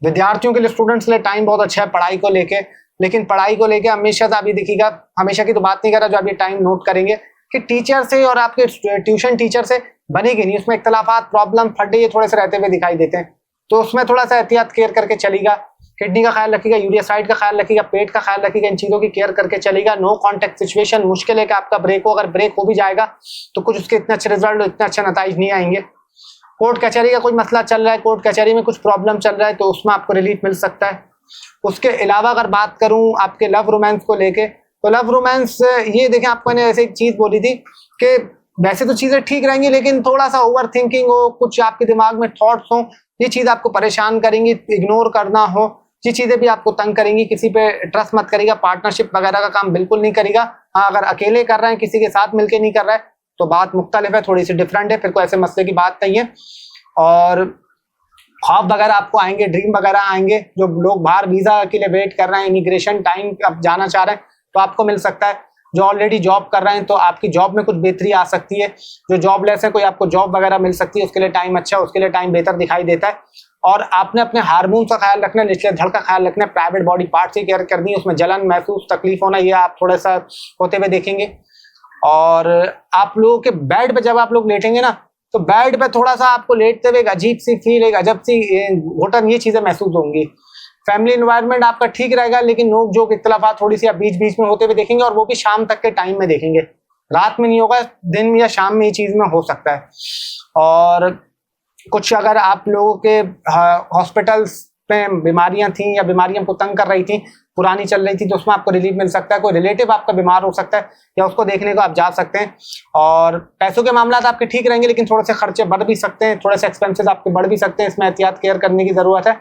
विद्यार्थियों के लिए, स्टूडेंट्स के लिए टाइम बहुत अच्छा है पढ़ाई को लेके, लेकिन पढ़ाई को लेके हमेशा से आप ये देखिएगा, हमेशा की तो बात नहीं कर रहा, जो आप ये टाइम नोट करेंगे कि टीचर से और आपके ट्यूशन टीचर से बनेगी नहीं, उसमें इख्तलाफात, प्रॉब्लम, फड्डे ये थोड़े से रहते हुए दिखाई देते हैं। तो उसमें थोड़ा सा एहतियात केयर करके चलेगा, किडनी का ख्याल रखिएगा, यूरिया साइड का ख्याल रखिएगा, पेट का ख्याल रखिएगा, इन चीजों की केयर करके चलेगा। नो कॉन्टेक्ट सिचुएशन, मुश्किल है कि आपका ब्रेक हो, अगर ब्रेक हो भी जाएगा तो कुछ उसके इतने अच्छे रिजल्ट, इतने अच्छे नतीजे नहीं आएंगे। कोर्ट कचहरी का कोई मसला चल रहा है, कोर्ट कचहरी में कुछ प्रॉब्लम चल रहा है, तो उसमें आपको रिलीफ मिल सकता है। उसके अलावा अगर बात करूं आपके लव रोमांस को लेके, तो लव रोमांस ये देखें, आपको मैंने ऐसे एक चीज बोली थी कि वैसे तो चीजें ठीक रहेंगी, लेकिन थोड़ा सा ओवर थिंकिंग हो, कुछ आपके दिमाग में थॉट्स हो, ये चीज आपको परेशान करेंगी, इग्नोर करना हो, ये चीजें भी आपको तंग करेंगी। किसी पे ट्रस्ट मत करेगा, पार्टनरशिप वगैरह का काम बिल्कुल नहीं करेगा। हाँ अगर अकेले कर रहे हैं, किसी के साथ मिलके नहीं कर रहा है, तो बात मुख्तलिफ है, थोड़ी सी डिफरेंट है, फिर कोई ऐसे मसले की बात नहीं है। और ख्वाब वगैरह आपको आएंगे, ड्रीम वगैरह आएंगे, जो लोग बाहर वीजा के लिए वेट कर रहे हैं, इमिग्रेशन टाइम अब जाना चाह रहे हैं, तो आपको मिल सकता है। जो ऑलरेडी जॉब कर रहे हैं तो आपकी जॉब में कुछ बेहतरी आ सकती है। जो जॉबलेस है, कोई आपको जॉब वगैरह मिल सकती है, उसके लिए टाइम अच्छा है, उसके लिए टाइम बेहतर दिखाई देता है। और आपने अपने हार्मोन्स का ख्याल रखना है, निचले धड़ का ख्याल रखना है, प्राइवेट बॉडी पार्ट की केयर करनी है, उसमें जलन महसूस, तकलीफ होना, ये आप थोड़ा सा होते हुए देखेंगे। और आप लोगों के बेड पे जब आप लोग लेटेंगे ना, तो बेड पे थोड़ा सा आपको लेटते हुए एक अजीब सी फील, एक अजब सी घुटन, ये चीजें महसूस होंगी। फैमिली एनवायरनमेंट आपका ठीक रहेगा, लेकिन नोक जोक, इख्तलाफात थोड़ी सी आप बीच बीच में होते हुए देखेंगे, और वो भी शाम तक के टाइम में देखेंगे, रात में नहीं होगा, दिन में या शाम में ये चीज में हो सकता है। और कुछ अगर आप लोगों के हॉस्पिटल्स में बीमारियां थी या बीमारियां को तंग कर रही थी, पुरानी चल रही थी, तो उसमें आपको रिलीफ मिल सकता है। कोई रिलेटिव आपका बीमार हो सकता है, या उसको देखने को आप जा सकते हैं। और पैसों के मामला आपके ठीक रहेंगे, लेकिन थोड़े से खर्चे बढ़ भी सकते हैं, थोड़े से एक्सपेंसेस आपके बढ़ भी सकते हैं, इसमें एहतियात केयर करने की जरूरत है।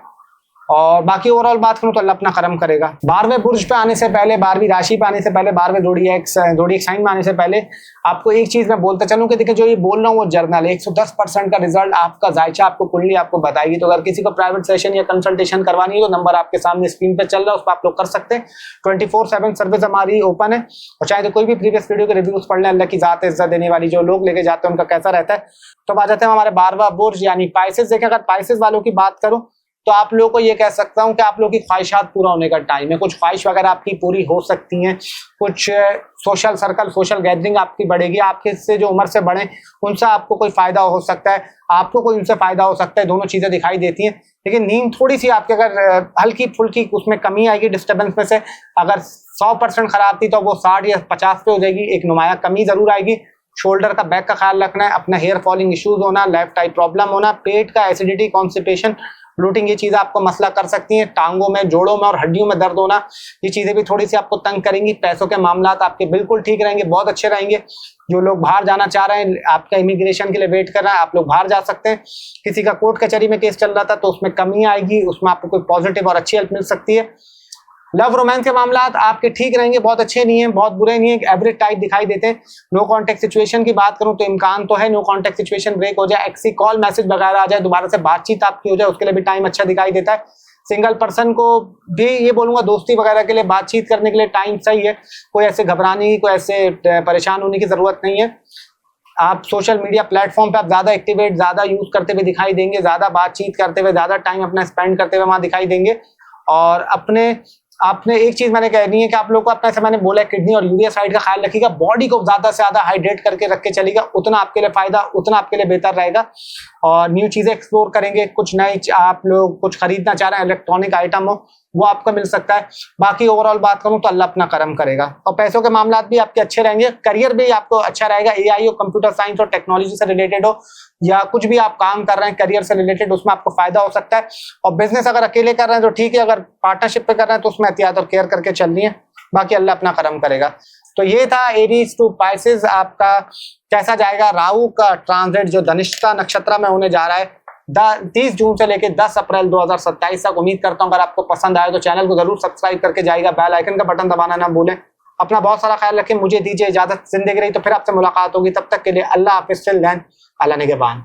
और बाकी ओवरऑल बात करूं तो अल्लाह अपना करम करेगा। 12वें बुर्ज पे आने से पहले, 12वीं राशि पे आने से पहले, 12वें ज़ोडिएक साइन में आने से पहले आपको एक चीज मैं बोलता चलूं कि देखिए जो ये बोल रहा हूँ वो जर्नल है। 110% का रिजल्ट आपका जायचा आपको कुंडली आपको बताएगी। तो अगर किसी को प्राइवेट सेशन या कंसल्टेशन करवानी है तो नंबर आपके सामने स्क्रीन पे चल रहा है, उस पर आप लोग कर सकते हैं। 24/7 सर्विस हमारी ओपन है। और चाहे तो कोई भी प्रीवियस वीडियो के रिव्यूज पढ़ लें, अल्लाह की जात इज्जत देने वाली जो लोग लेके जाते हैं उनका कैसा रहता है। तो आ जाते हैं हमारे 12वां बुर्ज यानी पाइसेस। देखें अगर पाइसेस वालों की बात करूं तो आप लोगों को ये कह सकता हूं कि आप लोगों की ख्वाहिशात पूरा होने का टाइम है। कुछ ख्वाहिश वगैरह आपकी पूरी हो सकती हैं, कुछ सोशल सर्कल, सोशल गैदरिंग आपकी बढ़ेगी, आपके से जो उम्र से बड़े उनसे आपको कोई फायदा हो सकता है, आपको कोई उनसे फायदा हो सकता है, दोनों चीजें दिखाई देती हैं। लेकिन नींद थोड़ी सी आपके अगर हल्की फुल्की उसमें कमी आएगी डिस्टर्बेंस में से, अगर 100% खराब थी तो वो 60 या 50 पे हो जाएगी, एक नुमाया कमी जरूर आएगी। शोल्डर का, बैक का ख्याल रखना है, अपना हेयर फॉलिंग इश्यूज होना, लेफ्ट टाइप प्रॉब्लम होना, पेट का एसिडिटी, कॉन्स्टिपेशन, ब्लोटिंग, ये चीजें आपको मसला कर सकती हैं। टांगों में, जोड़ों में और हड्डियों में दर्द होना, ये चीजें भी थोड़ी सी आपको तंग करेंगी। पैसों के मामलात आपके बिल्कुल ठीक रहेंगे, बहुत अच्छे रहेंगे। जो लोग बाहर जाना चाह रहे हैं, आपका इमिग्रेशन के लिए वेट कर रहा है, आप लोग बाहर जा सकते हैं। किसी का कोर्ट कचहरी में केस चल रहा था तो उसमें कमी आएगी, उसमें आपको कोई पॉजिटिव और अच्छी हेल्प मिल सकती है। लव रोमांस के मामलात आपके ठीक रहेंगे, बहुत अच्छे नहीं है, बहुत बुरे नहीं है, एवरेज टाइप दिखाई देते हैं। नो कांटेक्ट सिचुएशन की बात करूं तो इम्कान तो है नो कांटेक्ट सिचुएशन ब्रेक हो जाए, एक्सी कॉल मैसेज वगैरह आ जाए, दोबारा से बातचीत आपकी हो जाए, उसके लिए भी टाइम अच्छा दिखाई देता है। सिंगल पर्सन को भी ये बोलूंगा दोस्ती वगैरह के लिए, बातचीत करने के लिए टाइम सही है। कोई ऐसे घबराने की, कोई ऐसे परेशान होने की जरूरत नहीं है। आप सोशल मीडिया प्लेटफॉर्म पे आप ज्यादा एक्टिवेट, ज्यादा यूज करते हुए दिखाई देंगे, ज्यादा बातचीत करते हुए, ज्यादा टाइम अपना स्पेंड करते हुए वहां दिखाई देंगे। और आपने एक चीज मैंने कहनी है कि आप लोग को अपना, मैंने बोला किडनी और यूरिया साइड का ख्याल रखिएगा, बॉडी को ज्यादा से ज्यादा हाइड्रेट करके रख के चलिएगा, उतना आपके लिए फायदा, उतना आपके लिए बेहतर रहेगा। और न्यू चीजें एक्सप्लोर करेंगे, कुछ नई आप लोग कुछ खरीदना चाह रहे हैं, इलेक्ट्रॉनिक आइटम हो वो आपको मिल सकता है। बाकी ओवरऑल बात करूं तो अल्लाह अपना करम करेगा। और पैसों के मामलात भी आपके अच्छे रहेंगे, करियर भी आपको अच्छा रहेगा। एआई हो, कंप्यूटर साइंस हो, टेक्नोलॉजी से रिलेटेड हो, या कुछ भी आप काम कर रहे हैं करियर से रिलेटेड, उसमें आपको फायदा हो सकता है। और बिजनेस अगर अकेले कर रहे हैं तो ठीक है, अगर पार्टनरशिप पे कर रहे हैं तो उसमें एहतियात और केयर करके चलनी है। बाकी अल्लाह अपना करम करेगा। तो ये था एरीज टू पाइसेस, आपका कैसा जाएगा। राहु का ट्रांजिट जो धनिष्ठा नक्षत्र में होने जा रहा है 30 जून से लेकर 10 अप्रैल 2027 तक। उम्मीद करता हूं अगर आपको पसंद आए तो चैनल को जरूर सब्सक्राइब करके जाएगा, बेल आइकन का बटन दबाना ना भूलें। अपना बहुत सारा ख्याल रखें, मुझे दीजिए इजाजत। जिंदगी रही तो फिर आपसे मुलाकात होगी, तब तक के लिए अल्लाह हाफिज़, अल्लाह निगहबान।